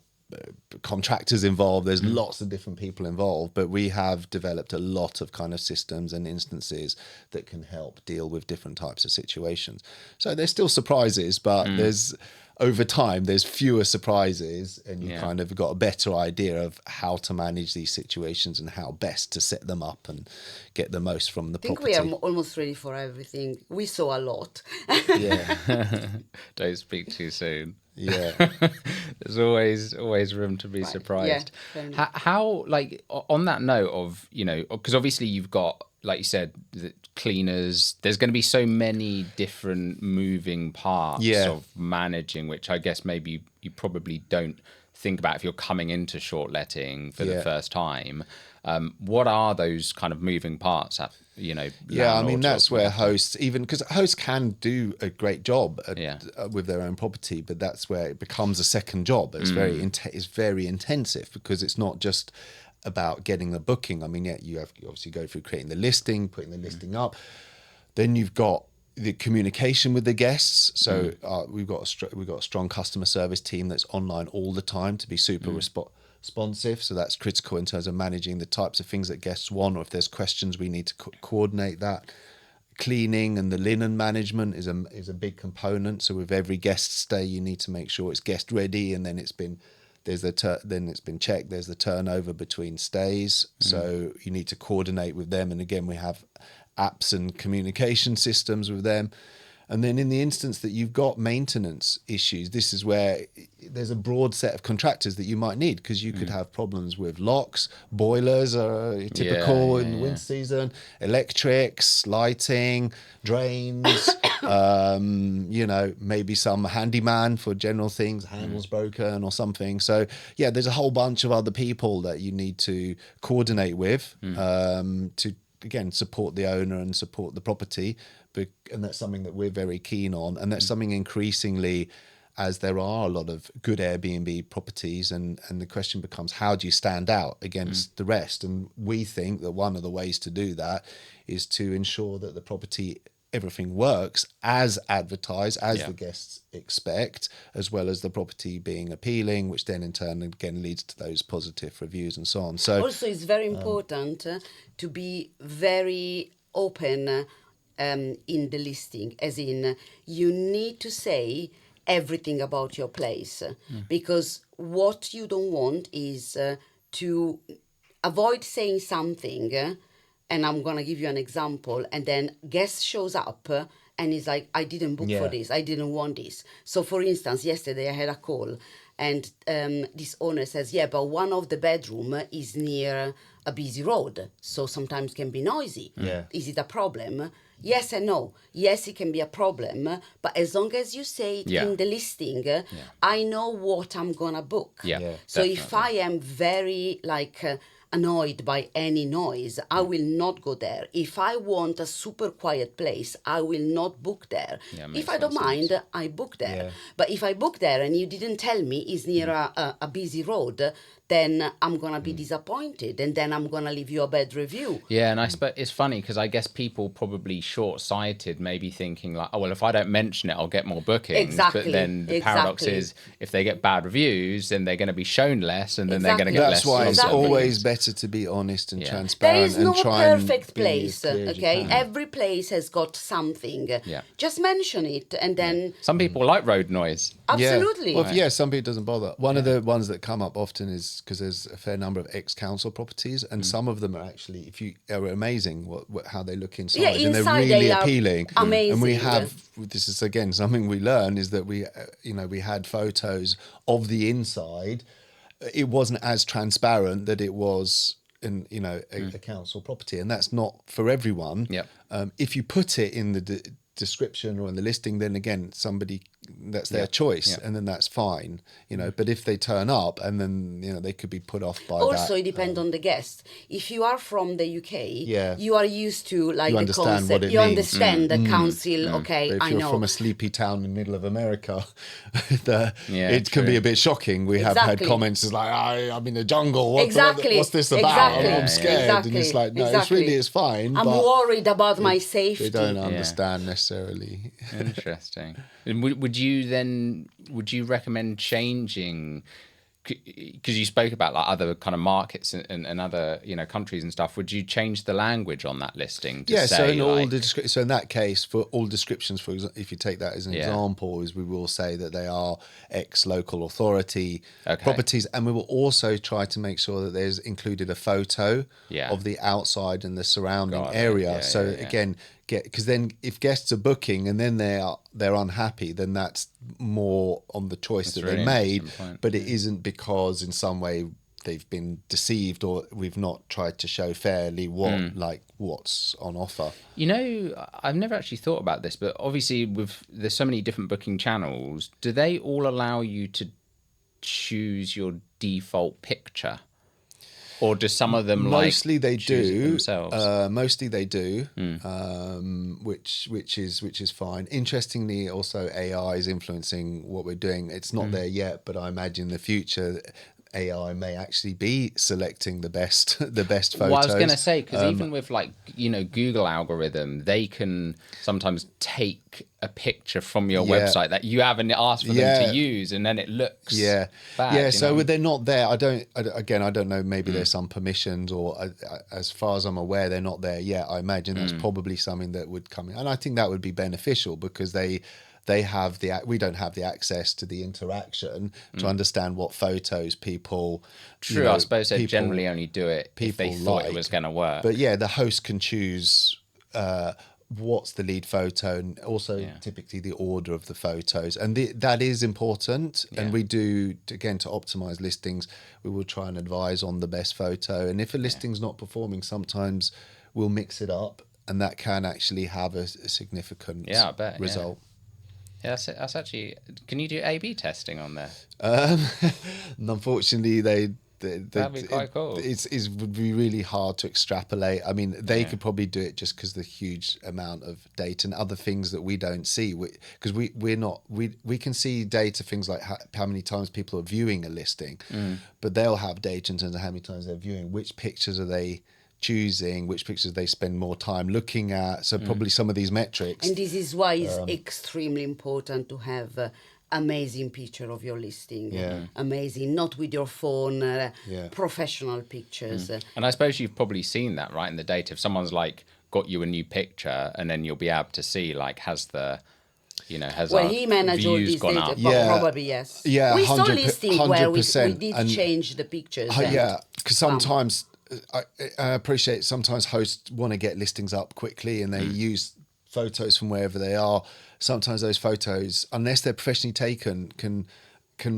contractors involved. There's lots of different people involved. But we have developed a lot of kind of systems and instances that can help deal with different types of situations. So there's still surprises, but over time, there's fewer surprises, and you kind of got a better idea of how to manage these situations and how best to set them up and get the most from the property. I think we are almost ready for everything. We saw a lot. Don't speak too soon. Yeah. There's always room to be surprised. Yeah, how, like, on that note of, because obviously you've got, like you said, the cleaners, there's going to be so many different moving parts of managing, which I guess maybe you probably don't think about if you're coming into short letting for the first time. What are those kind of moving parts at, I mean, that's where hosts, even because hosts can do a great job with their own property, but that's where it becomes a second job. It's very intensive, because it's not just about getting the booking. I mean, you obviously go through creating the listing, putting the listing up. Then you've got the communication with the guests. So we've got a strong customer service team that's online all the time to be super responsive. So that's critical in terms of managing the types of things that guests want, or if there's questions, we need to coordinate that. Cleaning and the linen management is a big component. So with every guest stay, you need to make sure it's guest ready, and then it's been checked. There's the turnover between stays, so you need to coordinate with them. And again, we have apps and communication systems with them. And then in the instance that you've got maintenance issues, this is where there's a broad set of contractors that you might need, because you could have problems with locks, boilers are typical in the winter season, electrics, lighting, drains, maybe some handyman for general things, handles broken or something. So there's a whole bunch of other people that you need to coordinate with to, again, support the owner and support the property. And that's something that we're very keen on. And that's something increasingly, as there are a lot of good Airbnb properties, and the question becomes, how do you stand out against the rest? And we think that one of the ways to do that is to ensure that the property, everything works as advertised, as the guests expect, as well as the property being appealing, which then in turn again leads to those positive reviews and so on. So also, it's very important to be very open in the listing, as in you need to say everything about your place, because what you don't want is to avoid saying something, and I'm going to give you an example, and then guest shows up and is like, I didn't book for this, I didn't want this. So for instance, yesterday I had a call, and this owner says, but one of the bedroom is near a busy road, so sometimes can be noisy. Is it a problem? Yes and no. Yes, it can be a problem, but as long as you say it in the listing, I know what I'm gonna book. So definitely. if I am very annoyed by any noise, I will not go there. If I want a super quiet place, I will not book there. If I don't mind, I book there. But if I book there and you didn't tell me it's near a busy road, then I'm going to be disappointed, and then I'm going to leave you a bad review. Yeah, and I suppose it's funny because I guess people probably short-sighted, maybe thinking like, oh, well, if I don't mention it, I'll get more bookings. Exactly. But then the paradox is, if they get bad reviews, then they're going to be shown less, and then they're going to get less. That's why it's bookings. always better to be honest and There transparent is no and try perfect and be place, as clear as you okay? can. Every place has got something. Just mention it, and then... Some people like road noise. Absolutely. Well, some people doesn't bother. One of the ones that come up often is because there's a fair number of ex-council properties, and some of them are actually, if you are amazing, how they look inside, Yeah, and they're inside really they are appealing. amazing. And we have, this is again something we learn, is that we had photos of the inside. It wasn't as transparent that it was in a council property, and that's not for everyone. Yep. If you put it in the description or in the listing, then again that's their choice, and then that's fine, but if they turn up and then they could be put off by also that. it depends on the guest. If you are from the UK, Yeah. you are used to like You the understand concept, what it you means. understand the council. Okay, But if I you're know. from a sleepy town in the middle of America, Yeah, it can be true. a bit shocking. We have had Exactly. comments as like, I'm in the jungle. Exactly. What's this about? Exactly. I'm scared. Exactly. And it's like, no, Exactly. it's fine. I'm but worried about my safety. they don't understand necessarily. Interesting. And would you recommend changing, because you spoke about like other kind of markets and other countries and stuff, would you change the language on that listing to So say in like, so in that case, for all descriptions, for example, if you take that as an example, is we will say that they are ex-local authority properties, and we will also try to make sure that there's included a photo of the outside and the surrounding area. Again, because then if guests are booking and then they're unhappy, then that's more on the choice that they made, but it isn't because in some way they've been deceived or we've not tried to show fairly what's on offer. I've never actually thought about this, but obviously there's so many different booking channels. Do they all allow you to choose your default picture? Or do some of them mostly they choose it do themselves? mostly they do, which is fine. Interestingly, also AI is influencing what we're doing. It's not there yet, but I imagine in the future AI may actually be selecting the best photos. Well, I was going to say, because even with Google algorithm, they can sometimes take a picture from your website that you haven't asked for them to use, and then it looks bad. So they're not there. I don't know. Maybe there's some permissions, or as far as I'm aware, they're not there yet. I imagine that's probably something that would come in, and I think that would be beneficial because they have we don't have the access to the interaction to understand what photos people. True, I suppose they generally only do it if they thought it was going to work. But the host can choose what's the lead photo, and also typically the order of the photos, and that is important. And we do, again, to optimize listings, we will try and advise on the best photo. And if a listing's not performing, sometimes we'll mix it up, and that can actually have a significant I bet, result. Yeah, that's actually. Can you do A/B testing on there? Unfortunately, that'd be quite cool. It would be really hard to extrapolate. I mean, they could probably do it just because the huge amount of data and other things that we don't see. Because we can see data, things like how many times people are viewing a listing, but they'll have data in terms of how many times they're viewing, which pictures are they choosing, which pictures they spend more time looking at. So probably some of these metrics. And this is why it's extremely important to have amazing picture of your listing. Amazing, not with your phone, professional pictures. And I suppose you've probably seen that, right, in the data. If someone's like got you a new picture, and then you'll be able to see like has he managed all views this gone data, up? probably yes. Yeah, we saw listing where we 100%. did change the pictures. Because sometimes I appreciate sometimes hosts want to get listings up quickly, and they use photos from wherever they are. Sometimes those photos, unless they're professionally taken, can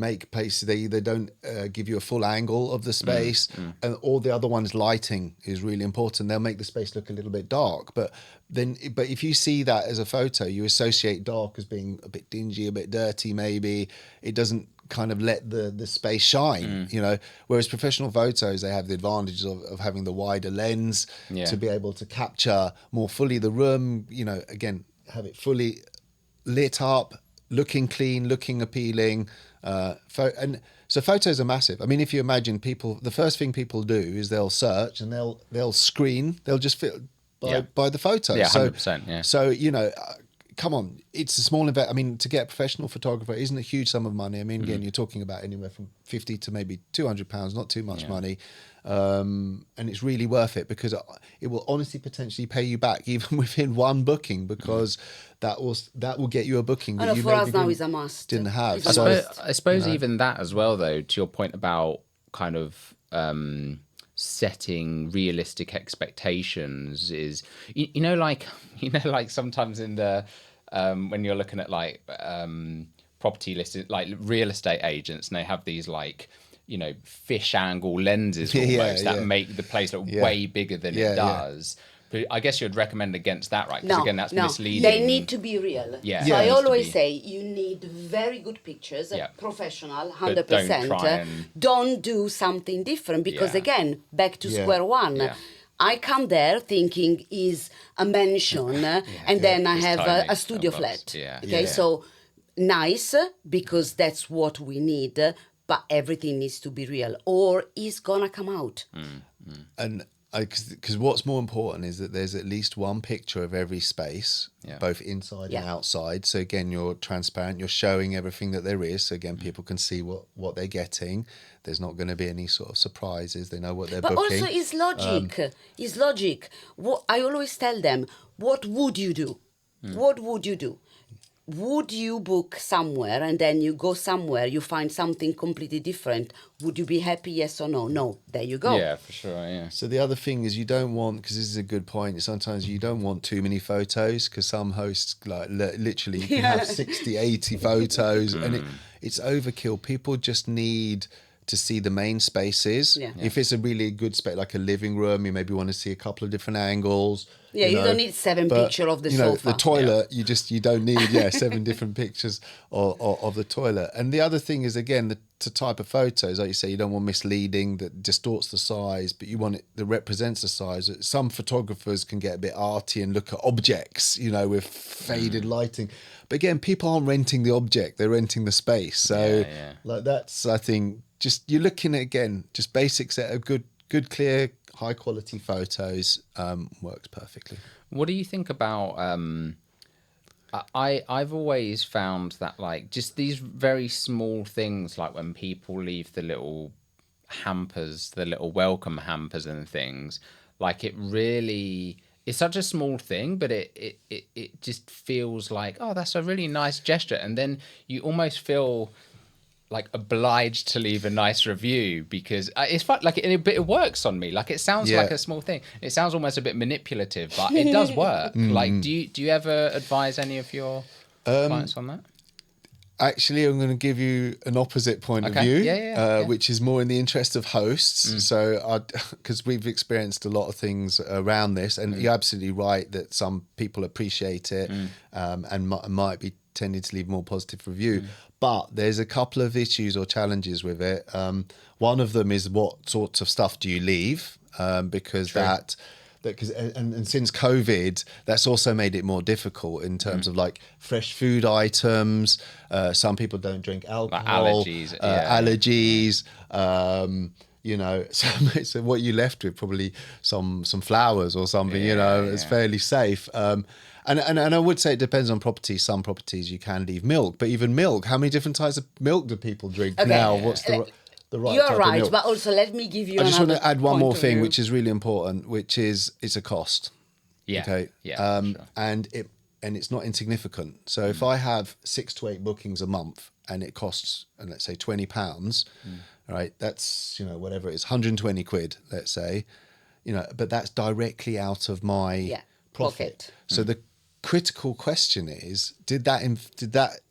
make places they don't give you a full angle of the space, and all the other ones, lighting is really important. They'll make the space look a little bit dark, but if you see that as a photo, you associate dark as being a bit dingy, a bit dirty. Maybe it doesn't kind of let the space shine, whereas professional photos, they have the advantages of having the wider lens to be able to capture more fully the room, again, have it fully lit up, looking clean, looking appealing. And so photos are massive. I mean, if you imagine people, the first thing people do is they'll search and they'll screen, they'll just fit by the photos. Yeah, 100%. So come on, it's a small investment. I mean, to get a professional photographer isn't a huge sum of money. I mean, again, you're talking about anywhere from £50 to maybe £200, not too much money. And it's really worth it because it will honestly potentially pay you back even within one booking, because that will get you a booking that you for us maybe now is a must. didn't have. It's a must. I suppose even that as well, though, to your point about kind of setting realistic expectations is, like sometimes in the when you're looking at like property listed, like real estate agents, and they have these like fish angle lenses almost that make the place look way bigger than it does. But I guess you'd recommend against that, right? Because again, that's misleading. They need to be real. Yeah. So I always say you need very good pictures, professional, 100%. Don't do something different because again, back to square one. Yeah. I come there thinking is a mansion, and then I have a studio flat. Okay, so nice because that's what we need, but everything needs to be real, or it's gonna come out. And because what's more important is that there's at least one picture of every space, both inside and outside. So again, you're transparent, you're showing everything that there is. So again, people can see what they're getting. There's not going to be any sort of surprises. They know what they're booking. But also it's logic. It's logic. What I always tell them, what would you do? What would you do? Would you book somewhere and then you go somewhere, you find something completely different? Would you be happy, yes or no? No. There you go. Yeah, for sure, yeah. So the other thing is you don't want, because this is a good point, sometimes you don't want too many photos, because some hosts, like literally, you can have 60, 80 photos, and it's overkill. People just need to see the main spaces. If it's a really good space, like a living room, you maybe want to see a couple of different angles. Yeah, you don't need 7 pictures of the sofa. The toilet, you don't need 7 different pictures of the toilet. And the other thing is, again, the type of photos, like you say, you don't want misleading that distorts the size, but you want it that represents the size. Some photographers can get a bit arty and look at objects, with faded lighting. But again, people aren't renting the object, they're renting the space. So like that's, I think, just you're looking at, again, just basic set of good, clear, high quality photos works perfectly. What do you think about I've always found that like just these very small things, like when people leave the little hampers, the little welcome hampers and things, like it's such a small thing, but it just feels like, oh, that's a really nice gesture. And then you almost feel like obliged to leave a nice review because it's fun, like it works on me. Like it sounds like a small thing. It sounds almost a bit manipulative, but it does work. Like, do you ever advise any of your clients on that? Actually, I'm going to give you an opposite point of view, which is more in the interest of hosts. So, because we've experienced a lot of things around this, and you're absolutely right that some people appreciate it and might be tending to leave more positive review. But there's a couple of issues or challenges with it. One of them is what sorts of stuff do you leave? Because and since COVID, that's also made it more difficult in terms of like fresh food items. Some people don't drink alcohol. Like allergies. So what you left with, probably some flowers or something. It's fairly safe. And I would say it depends on properties. Some properties you can leave milk, but even milk, how many different types of milk do people drink now? What's the right You're type right, of milk? but also let me give you. I just want to add one more thing, which is really important, which is it's a cost. Yeah. Okay. Yeah. Sure. And it's not insignificant. So if I have 6 to 8 bookings a month and it costs, let's say £20, right? That's whatever it is, 120 quid, let's say, but that's directly out of my profit. So the critical question is, did that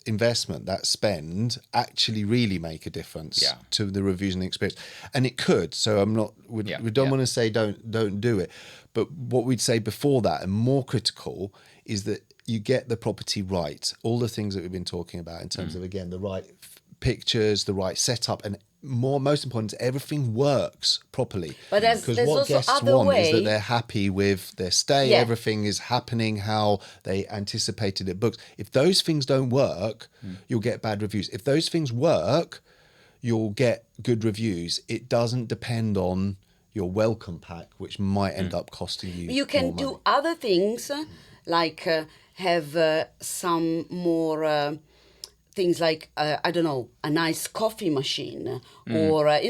investment, that spend, actually really make a difference to the reviews and the experience? And it could. So we don't want to say don't do it, but what we'd say before that, and more critical, is that you get the property right. All the things that we've been talking about in terms of, again, the right pictures, the right setup, and most important, everything works properly. But there's what also guests other want way. is that they're happy with their stay. Everything is happening how they anticipated it booked. If those things don't work, you'll get bad reviews. If those things work, you'll get good reviews. It doesn't depend on your welcome pack, which might end up costing you. You can do money. other things, like have some more. Things like, I don't know, a nice coffee machine or,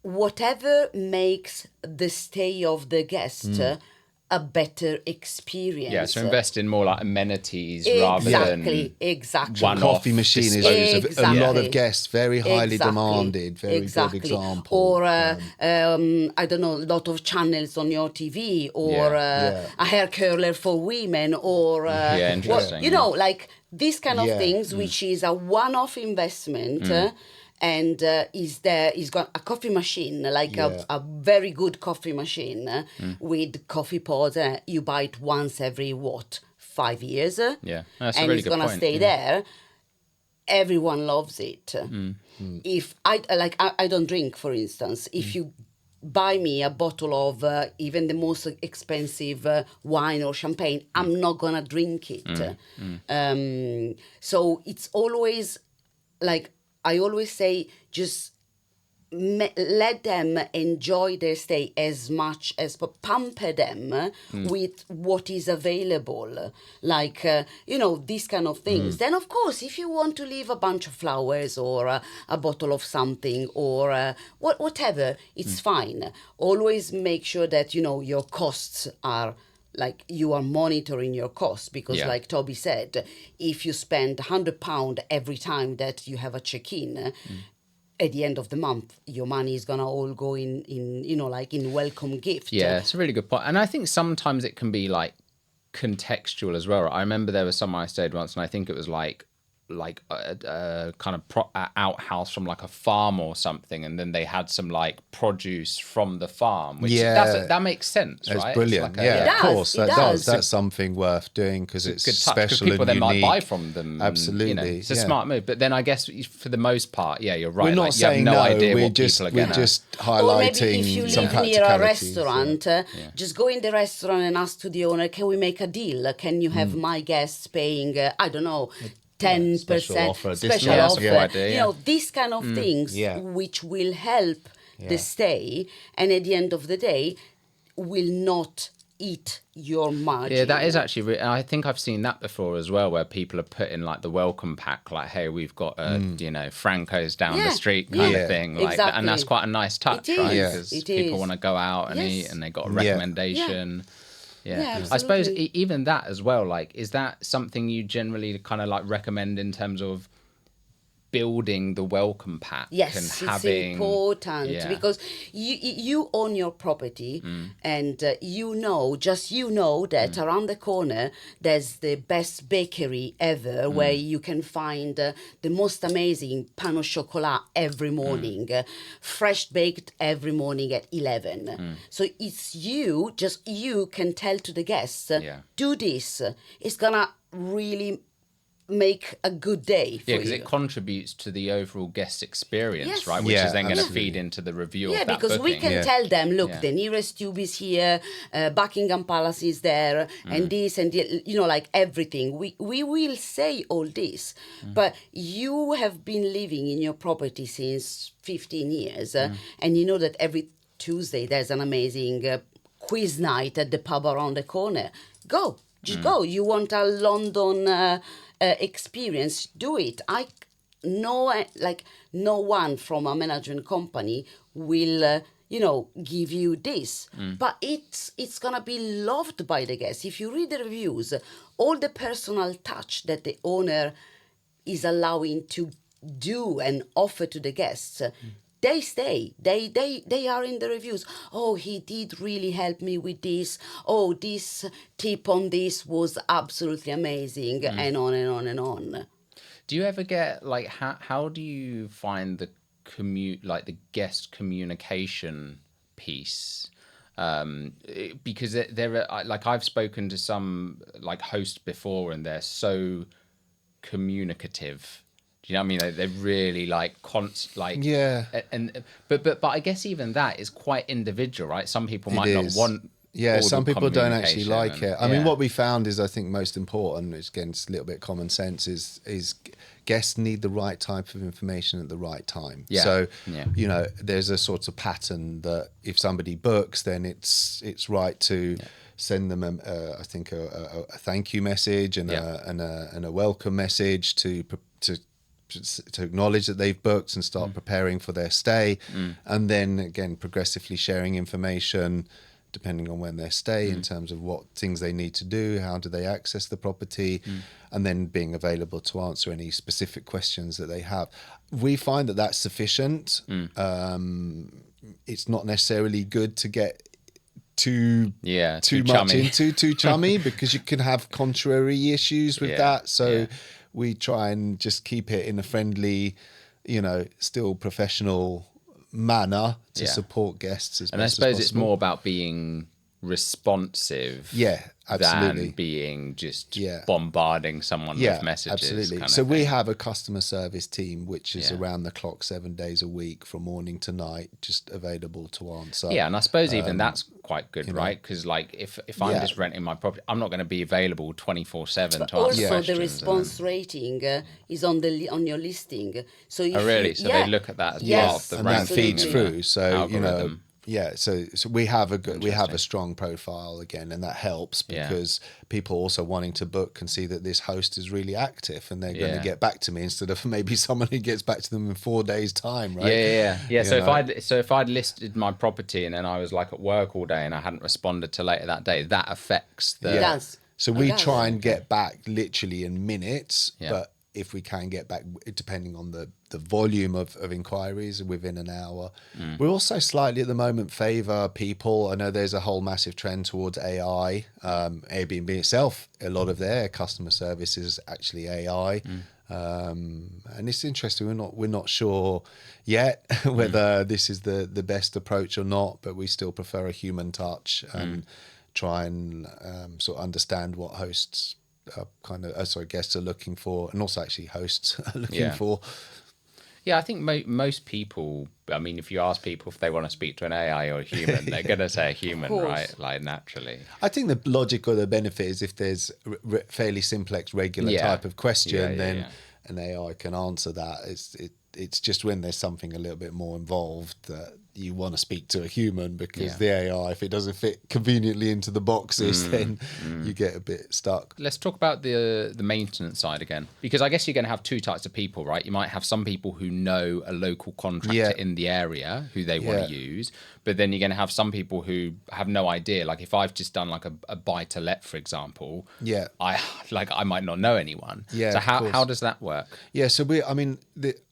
whatever makes the stay of the guest a better experience. Yeah, so invest in more like amenities rather than exactly. one Coffee machine is used. A lot of Exactly. guests, very highly demanded, very good example. Or I don't know, a lot of channels on your TV, or a hair curler for women, or interesting. you know, like these kind of Yeah. things, which is a one-off investment. And he's got a coffee machine, like a very good coffee machine with coffee pods. You buy it once every 5 years. Yeah, that's a and really it's good gonna point. stay there. Everyone loves it. If I don't drink, for instance. If you buy me a bottle of even the most expensive wine or champagne, I'm not gonna drink it. So it's always like I always say, just let them enjoy their stay as much as pamper them with what is available, like you know, these kind of things. Then of course, if you want to leave a bunch of flowers or a bottle of something or whatever, it's fine. Always make sure that you know your costs are, like, you are monitoring your costs, because like Toby said, if you spend £100 every time that you have a check-in, at the end of the month, your money is gonna all go in you know, like in welcome gift. Yeah, it's a really good point. And I think sometimes it can be like contextual as well. I remember there was someone I stayed once, and I think it was like a kind of outhouse from like a farm or something, and then they had some like produce from the farm, which that makes sense. That's right? brilliant. Like Of course, that does. does. That's something worth doing because it's good touch, because special people and then unique. might buy from them. Absolutely, you know, it's a smart move. But then I guess for the most part, yeah, you're right. We're not like, saying you have no idea we're what people are we're gonna. just Or maybe highlighting if you some live near a practicalities. restaurant, just go in the restaurant and ask to the owner, can we make a deal? Can you have my guests paying, I don't know, 10% special offer, special discount. offer. Yeah, idea, You know, these kind of things which will help the stay, and at the end of the day will not eat your margin. Yeah, that is actually. I think I've seen that before as well, where people are putting like the welcome pack, like, "Hey, we've got you know, Franco's down the street kind of thing," like, exactly. and that's quite a nice touch, It right? is, Because it people is. want to go out and eat, and they got a recommendation. Yeah. I suppose absolutely. even that as well. Like, is that something you generally kind of like recommend in terms of building the welcome pack? Yes, and it's having, important because you own your property, and you know that around the corner there's the best bakery ever, where you can find the most amazing pain au chocolat every morning, fresh baked every morning at 11. So it's you can tell to the guests, do this. It's gonna really make a good day for yeah, because you. it contributes to the overall guest experience, Yes. right? Which is then going to absolutely. feed into the review Yeah, of that because we booking. can tell them, look, the nearest tube is here, Buckingham Palace is there, and this and the, you know, like everything. We will say all this, but you have been living in your property since 15 years, and you know that every Tuesday there's an amazing quiz night at the pub around the corner. Go, just go. You want a London experience? Do it. No one from a management company will give you this, but it's gonna be loved by the guests. If you read the reviews, all the personal touch that the owner is allowing to do and offer to the guests, they stay. They are in the reviews. Oh, he did really help me with this. Oh, this tip on this was absolutely amazing, and on and on and on. Do you ever get like how do you find the the guest communication piece? Because there are, like, I've spoken to some like hosts before, and they're so communicative. Do you know what I mean? They're really like but I guess even that is quite individual, right? Some people might not want. Yeah, some people don't actually like communication, it. I mean, what we found is, I think most important, which again is a little bit common sense, is guests need the right type of information at the right time. Yeah. So, you know, there's a sort of pattern that if somebody books, then it's right to send them I think a thank you message and a welcome message to acknowledge that they've booked and start preparing for their stay, and then again progressively sharing information depending on when they stay, in terms of what things they need to do, how do they access the property, and then being available to answer any specific questions that they have. We find that that's sufficient. It's not necessarily good to get too much into too chummy because you can have contrary issues with that. So we try and just keep it in a friendly, still professional manner to support guests as best as possible. And I suppose it's more about being responsive absolutely, than being just bombarding someone with messages. Absolutely. So we have a customer service team which is around the clock 7 days a week from morning to night, just available to answer. Yeah, and I suppose even that's quite good, right? Because like if I'm just renting my property, I'm not going to be available 24/7 to answer questions. Also, the response rating is on your listing. So if really? So they look at that as part of the and that feeds through. So algorithm. So we have a strong profile again, and that helps because people also wanting to book can see that this host is really active and they're going to get back to me instead of maybe someone who gets back to them in 4 days' time, right? So if I'd listed my property and then I was like at work all day and I hadn't responded till later that day, that affects the. It does. So we try and get back literally in minutes, but if we can get back, depending on the volume of inquiries, within an hour. We also slightly at the moment favour people. I know there's a whole massive trend towards AI. Airbnb itself, a lot of their customer service is actually AI. And it's interesting. We're not sure yet whether this is the best approach or not, but we still prefer a human touch and try and sort of understand what hosts guests are looking for, and also actually hosts are looking for. Yeah, I think most people, I mean, if you ask people if they want to speak to an AI or a human, they're going to say a human, right? Like, naturally. I think the logic or the benefit is if there's fairly simplex, regular type of question, then an AI can answer that. It's just when there's something a little bit more involved that you want to speak to a human, because the AI, if it doesn't fit conveniently into the boxes, then you get a bit stuck. Let's talk about the maintenance side again, because I guess you're going to have two types of people, right? You might have some people who know a local contractor in the area who they want to use, but then you're going to have some people who have no idea. Like if I've just done like a buy to let, for example, I might not know anyone. So how does that work? Yeah, so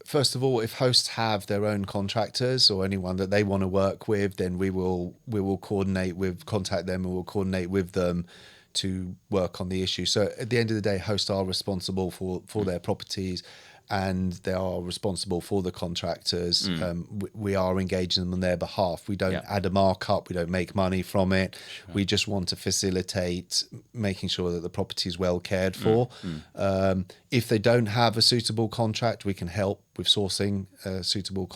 first of all, if hosts have their own contractors or anyone that they want to work with, then we will contact them, and we'll coordinate with them to work on the issue. So at the end of the day, hosts are responsible for their properties, and they are responsible for the contractors. We are engaging them on their behalf. We don't add a markup. We don't make money from it. Sure. We just want to facilitate making sure that the property is well cared for. If they don't have a suitable contract, we can help with sourcing a suitable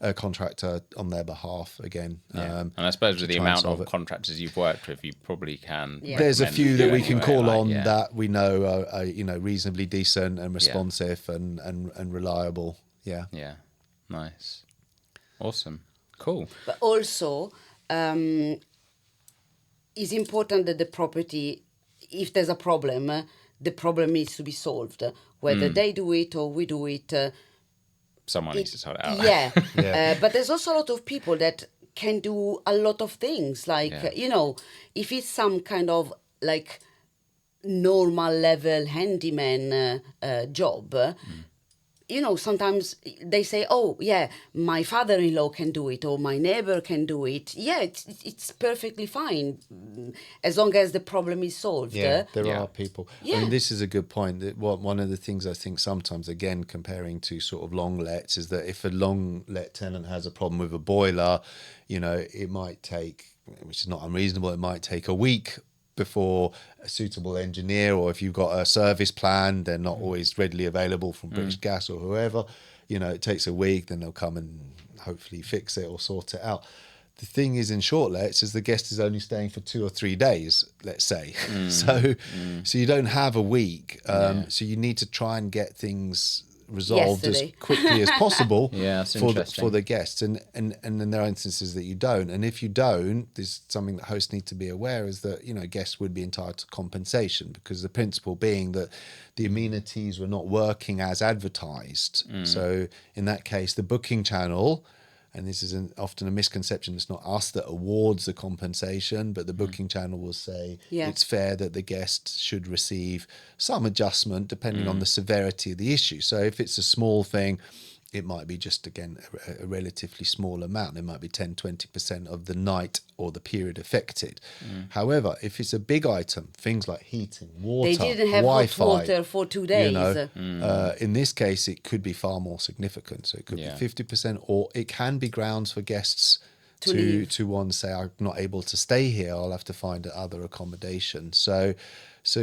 a contractor on their behalf again. And I suppose with the amount of contractors you've worked with, you probably can. There's a few that we can call on that we know are reasonably decent and responsive and reliable. Yeah. Nice. Awesome. Cool. But also, it's important that the property, if there's a problem, the problem needs to be solved. Whether they do it or we do it. Someone needs to sort it out. But there's also a lot of people that can do a lot of things. Like, if it's some kind of like normal level handyman job, sometimes they say, oh, yeah, my father-in-law can do it or my neighbor can do it. Yeah, it's perfectly fine as long as the problem is solved. Yeah, there are people. I mean, this is a good point. That one of the things I think sometimes, again, comparing to sort of long lets, is that if a long let tenant has a problem with a boiler, it might take, which is not unreasonable, it might take a week before a suitable engineer, or if you've got a service plan, they're not always readily available from British Gas or whoever. It takes a week, then they'll come and hopefully fix it or sort it out. The thing is, in short lets, is the guest is only staying for 2 or 3 days, let's say. So you don't have a week. So you need to try and get things resolved as quickly as possible for the guests, and then there are instances that you don't, and if you don't, there's something that hosts need to be aware, is that guests would be entitled to compensation, because the principle being that the amenities were not working as advertised. So in that case, the booking channel and this is often a misconception, it's not us that awards the compensation, but the booking channel will say it's fair that the guest should receive some adjustment depending on the severity of the issue. So if it's a small thing, it might be just, again, a relatively small amount. It might be 10-20% of the night or the period affected. However, if it's a big item, things like heating, water, They didn't have Wi-Fi, hot water for 2 days. you know, in this case, it could be far more significant. So it could be 50%, or it can be grounds for guests to one say, I'm not able to stay here, I'll have to find other accommodation. So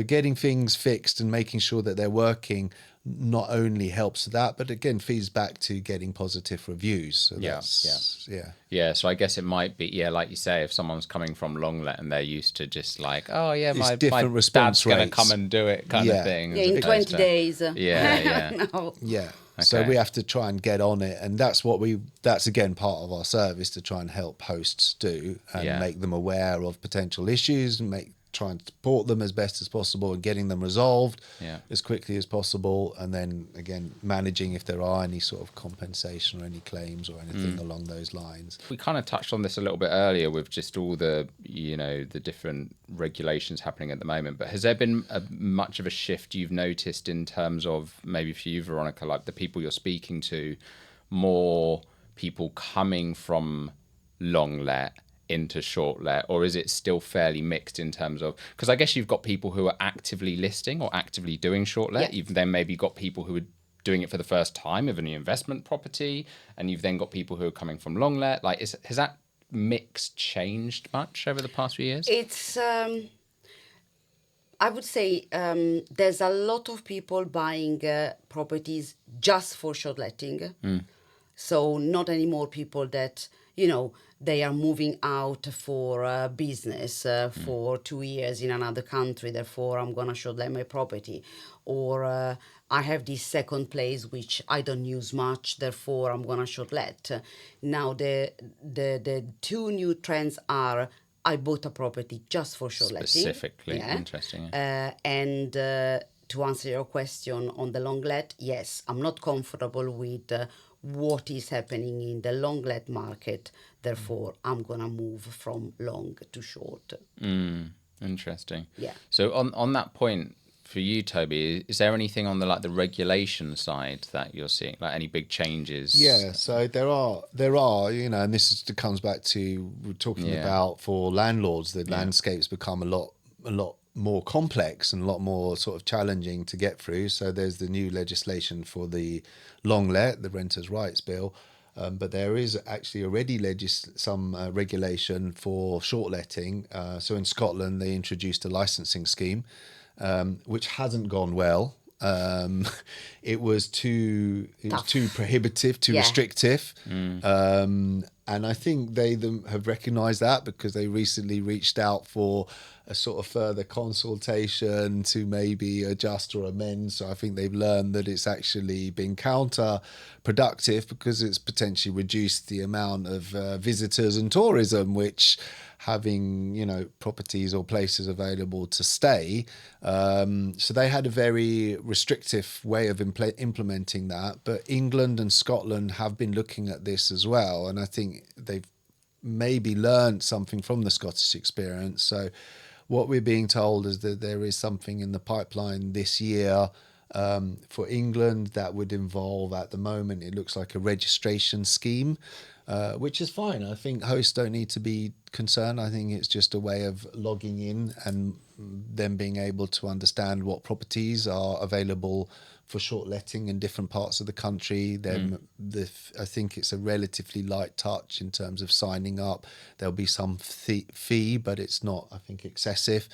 getting things fixed and making sure that they're working not only helps that, but again feeds back to getting positive reviews. So So I guess it might be, like you say, if someone's coming from long let and they're used to just like, oh yeah, my response dad's gonna rates. come and do it kind of thing. Yeah, in 20 days. No. So we have to try and get on it, and that's again part of our service, to try and help hosts do and make them aware of potential issues and try and support them as best as possible and getting them resolved as quickly as possible, and then again managing if there are any sort of compensation or any claims or anything along those lines. We kind of touched on this a little bit earlier with just all the the different regulations happening at the moment, but has there been much of a shift you've noticed in terms of, maybe for you, Veronica, like the people you're speaking to, more people coming from long let into short let, or is it still fairly mixed in terms of, because I guess you've got people who are actively listing or actively doing short let, you've then maybe got people who are doing it for the first time with a new investment property, and you've then got people who are coming from long let. Like, has that mix changed much over the past few years? It's I would say there's a lot of people buying properties just for short letting. So not anymore people that, they are moving out for business for 2 years in another country, therefore I'm going to short let my property. Or I have this second place which I don't use much, therefore I'm going to short let. Now the two new trends are, I bought a property just for short letting. Specifically, interesting. And to answer your question on the long let, yes, I'm not comfortable with what is happening in the long let market. Therefore, I'm going to move from long to short. Interesting. Yeah. So on that point, for you, Toby, is there anything on the regulation side that you're seeing, like any big changes? Yeah, so there are, and this comes back to we're talking about for landlords, the landscape's become a lot more complex and a lot more sort of challenging to get through. So there's the new legislation for the long let, the Renters' Rights Bill, but there is actually already some regulation for short letting. So in Scotland, they introduced a licensing scheme, which hasn't gone well. It was too prohibitive, too restrictive. And I think they have recognised that, because they recently reached out for a sort of further consultation to maybe adjust or amend. So I think they've learned that it's actually been counterproductive, because it's potentially reduced the amount of visitors and tourism, which having, properties or places available to stay. So they had a very restrictive way of implementing that. But England and Scotland have been looking at this as well. And I think they've maybe learned something from the Scottish experience. So what we're being told is that there is something in the pipeline this year for England that would involve, at the moment, it looks like a registration scheme, which is fine. I think hosts don't need to be concerned. I think it's just a way of logging in and them being able to understand what properties are available for short letting in different parts of the country. Then I think it's a relatively light touch in terms of signing up. There'll be some fee, but it's not, I think, excessive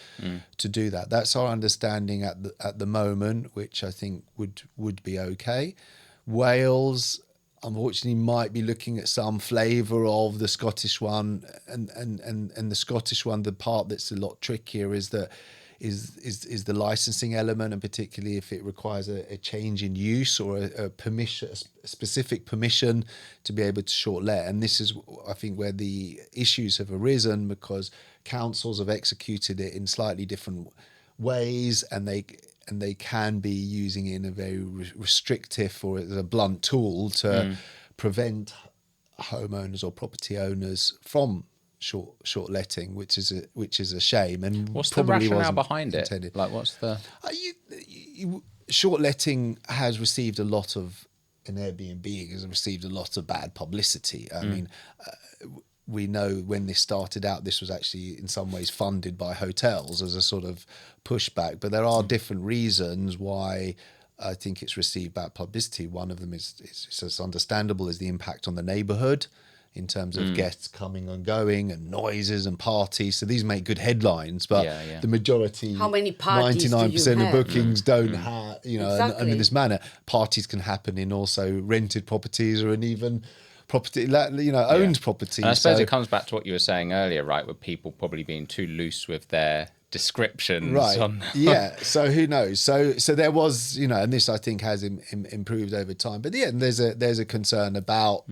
to do that. That's our understanding at the moment, which I think would be okay. Wales, unfortunately, might be looking at some flavour of the Scottish one, and the Scottish one, the part that's a lot trickier is that is the licensing element, and particularly if it requires a change in use or a permission, a specific permission to be able to short let. And this is, I think, where the issues have arisen, because councils have executed it in slightly different ways, and they can be using it in a very restrictive or as a blunt tool to prevent homeowners or property owners from short letting, which is a shame, and What's the probably rationale wasn't behind intended. it? Like, what's the... Short letting has received a lot of, in Airbnb has received a lot of bad publicity. I mean, we know when this started out, this was actually in some ways funded by hotels as a sort of pushback, but there are different reasons why I think it's received bad publicity. One of them is as understandable as the impact on the neighborhood in terms of guests coming and going and noises and parties. So these make good headlines, but the majority, how many parties 99% of have? bookings don't have, you know, Exactly. and in this manner, parties can happen in also rented properties or in even property, you know, owned properties. And I suppose it comes back to what you were saying earlier, right, with people probably being too loose with their descriptions. Right. On... So who knows? So there was, you know, and this I think has improved over time. But yeah, there's a concern about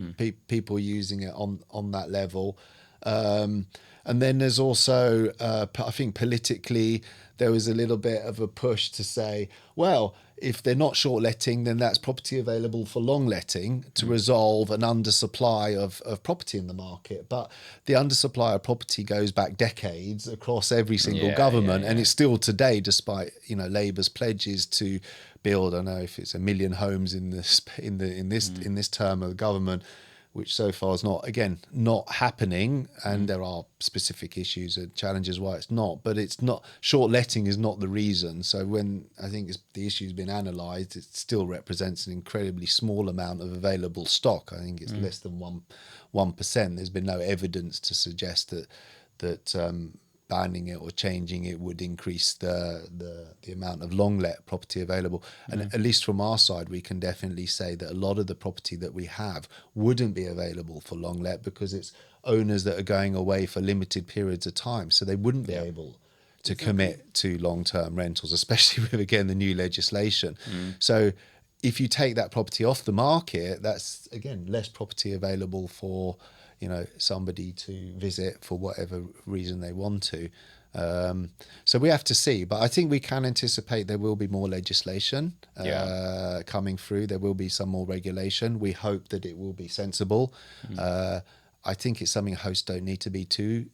people using it on that level. And then there's also, I think politically, there was a little bit of a push to say, well, if they're not short letting, then that's property available for long letting to resolve an undersupply of property in the market. But the undersupply of property goes back decades across every single government, and it's still today, despite, you know, Labour's pledges to build, I don't know if it's 1 million homes in this term of the government, which so far is not happening, and there are specific issues and challenges why it's not, but it's not, short letting is not the reason. So when I think the issue's been analysed, it still represents an incredibly small amount of available stock. I think it's less than 1%. There's been no evidence to suggest that banning it or changing it would increase the amount of long let property available. And at least from our side, we can definitely say that a lot of the property that we have wouldn't be available for long let because it's owners that are going away for limited periods of time. So they wouldn't be able to commit to long-term rentals, especially with, again, the new legislation. So if you take that property off the market, that's, again, less property available for, you know, somebody to visit for whatever reason they want to. So we have to see, but I think we can anticipate there will be more legislation coming through. There will be some more regulation. We hope that it will be sensible. I think it's something hosts don't need to be too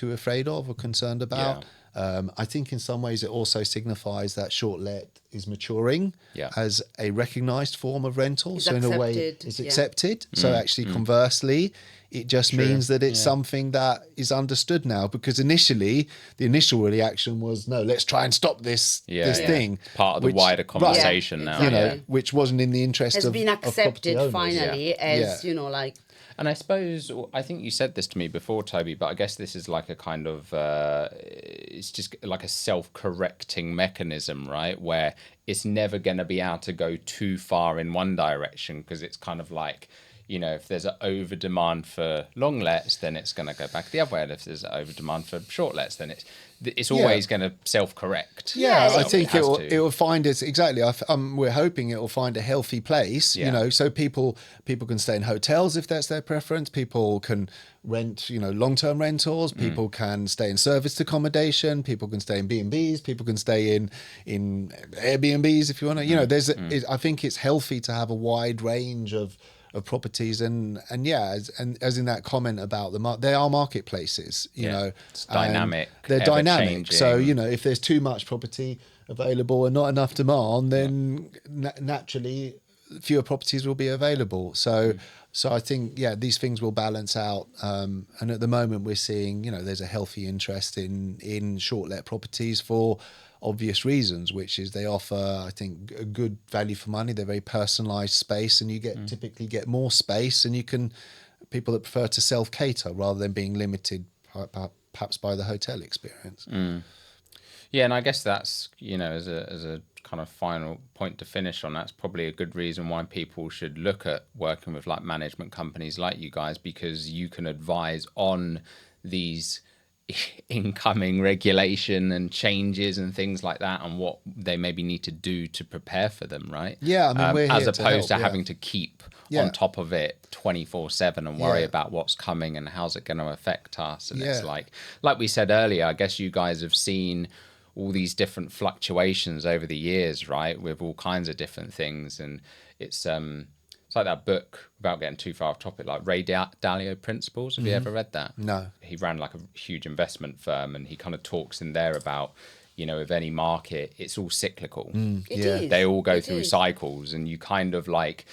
afraid of or concerned about. I think in some ways it also signifies that short let is maturing as a recognised form of rental. It's so in a way it's accepted. So actually conversely, it just means that it's something that is understood now, because initially the initial reaction was, no, let's try and stop this thing. Part of the wider conversation now. You know, which wasn't in the interest has of been accepted of finally as, you know, like. And I suppose, I think you said this to me before, Toby, but I guess this is like a kind of, it's just like a self-correcting mechanism, right? Where it's never going to be able to go too far in one direction, because it's kind of like, you know, if there's an over demand for long lets, then it's going to go back the other way. And if there's an over demand for short lets, then it's always going to self-correct. Yeah, I think it will find its, exactly. We're hoping it will find a healthy place, you know, so people can stay in hotels if that's their preference. People can rent, you know, long-term rentals. People can stay in serviced accommodation. People can stay in B&Bs. People can stay in Airbnbs if you want to. You know, I think it's healthy to have a wide range of properties, and as in that comment about they are marketplaces, you know, it's dynamic, they're dynamic. Changing. So, you know, if there's too much property available and not enough demand, then naturally fewer properties will be available. So I think, these things will balance out. And at the moment we're seeing, you know, there's a healthy interest in short let properties for obvious reasons, which is they offer, I think, a good value for money. They're very personalized space, and you typically get more space, and people that prefer to self-cater rather than being limited perhaps by the hotel experience. Yeah, and I guess that's, you know, as a kind of final point to finish on, that's probably a good reason why people should look at working with like management companies like you guys, because you can advise on these incoming regulation and changes and things like that, and what they maybe need to do to prepare for them, right? Yeah, I mean, we're as here opposed to help, having to keep on top of it 24/7 and worry about what's coming and how's it going to affect us. And it's like we said earlier, I guess you guys have seen all these different fluctuations over the years, right, with all kinds of different things, and it's It's like that book, without getting too far off topic, like Ray Dalio Principles. Have you ever read that? No. He ran like a huge investment firm, and he kind of talks in there about, with any market, it's all cyclical. It is. They all go It through is. cycles, and you kind of like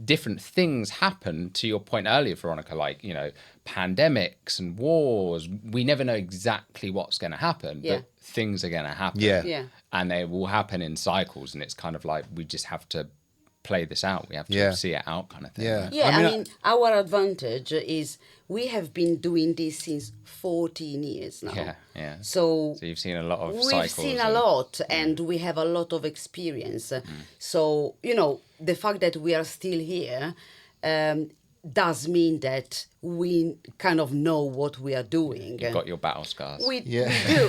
different things happen. To your point earlier, Veronica, like, pandemics and wars, we never know exactly what's going to happen, Yeah. but things are going to happen. Yeah. And they will happen in cycles, and it's kind of like we just have to play this out. We have to see it out, kind of thing. Yeah. right? Yeah, I I mean, mean, our advantage is we have been doing this since 14 years now. Yeah. So So you've seen a lot of we've cycles. seen a lot, and we have a lot of experience. So, the fact that we are still here does mean that we kind of know what we are doing. You've got your battle scars. We Yeah. do.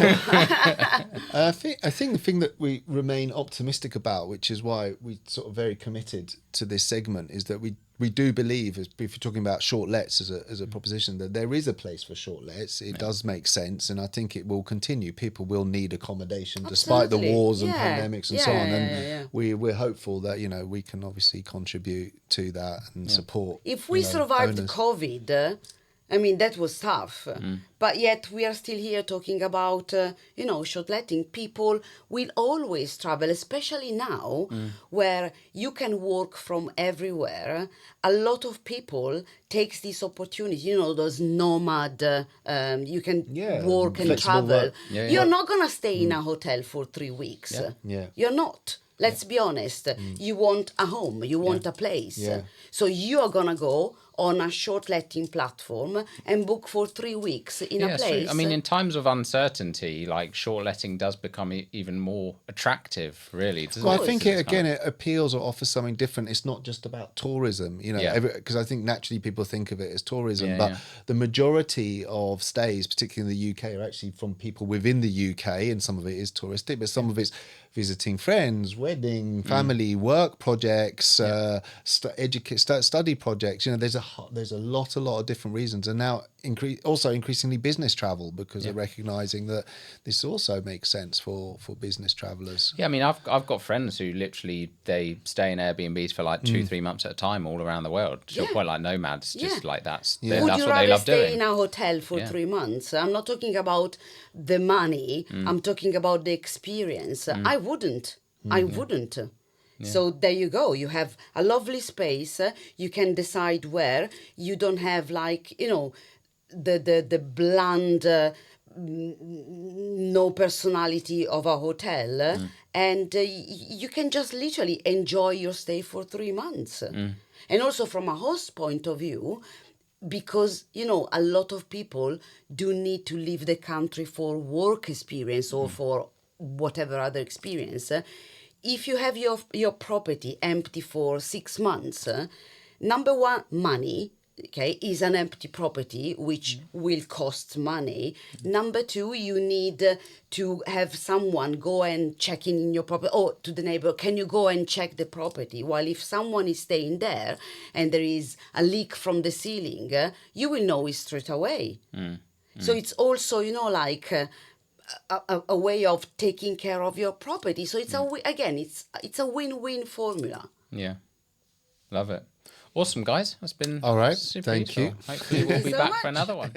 I think the thing that we remain optimistic about, which is why we sort of very committed to this segment, is that we do believe, if you're talking about short lets as a proposition, that there is a place for short lets. It does make sense, and I think it will continue. People will need accommodation despite the Absolutely. wars and Yeah. pandemics and Yeah, so on. yeah, And yeah. we're hopeful that we can obviously contribute to that and support. If we survived owners. COVID, I mean, that was tough. But yet we are still here talking about, short letting. People will always travel, especially now where you can work from everywhere. A lot of people takes this opportunity, those nomad, you can work and flexible travel. work. Yeah, You're yeah. not going to stay in a hotel for 3 weeks. Yeah. You're not. Let's be honest. You want a home. You want a place. Yeah. So you are going to go on a short letting platform and book for 3 weeks in a Yeah, so, place. I mean, in times of uncertainty, like short letting does become even more attractive, really. Doesn't Well, it? I think It's kind it appeals or offers something different. It's not just about tourism, Yeah. because I think naturally people think of it as tourism, Yeah, but yeah. the majority of stays, particularly in the UK, are actually from people within the UK, and some of it is touristic, but some of it's visiting friends, wedding, family, work projects, study projects. There's a lot of different reasons, and now also increasingly business travel, because they're recognizing that this also makes sense for business travelers. Yeah, I mean, I've got friends who literally they stay in Airbnbs for like 2-3 months at a time all around the world. To your point, like nomads, just like that's Would that's you what they rather love stay doing. in a hotel for 3 months? I'm not talking about the money. I'm talking about the experience. I wouldn't. I wouldn't. So there you go. You have a lovely space. You can decide where. You don't have the bland, no personality of a hotel, and you can just literally enjoy your stay for 3 months. And also from a host point of view, because a lot of people do need to leave the country for work experience or for whatever other experience. If you have your property empty for 6 months, number one, money, is an empty property, which will cost money. Number two, you need to have someone go and check in your property, or to the neighbor, can you go and check the property? While if someone is staying there and there is a leak from the ceiling, you will know it straight away. So it's also, like a way of taking care of your property. So it's it's a win-win formula. Yeah, love it. Awesome, guys. That's been All right, super thank useful. you. Hopefully we'll be so back much. for another one.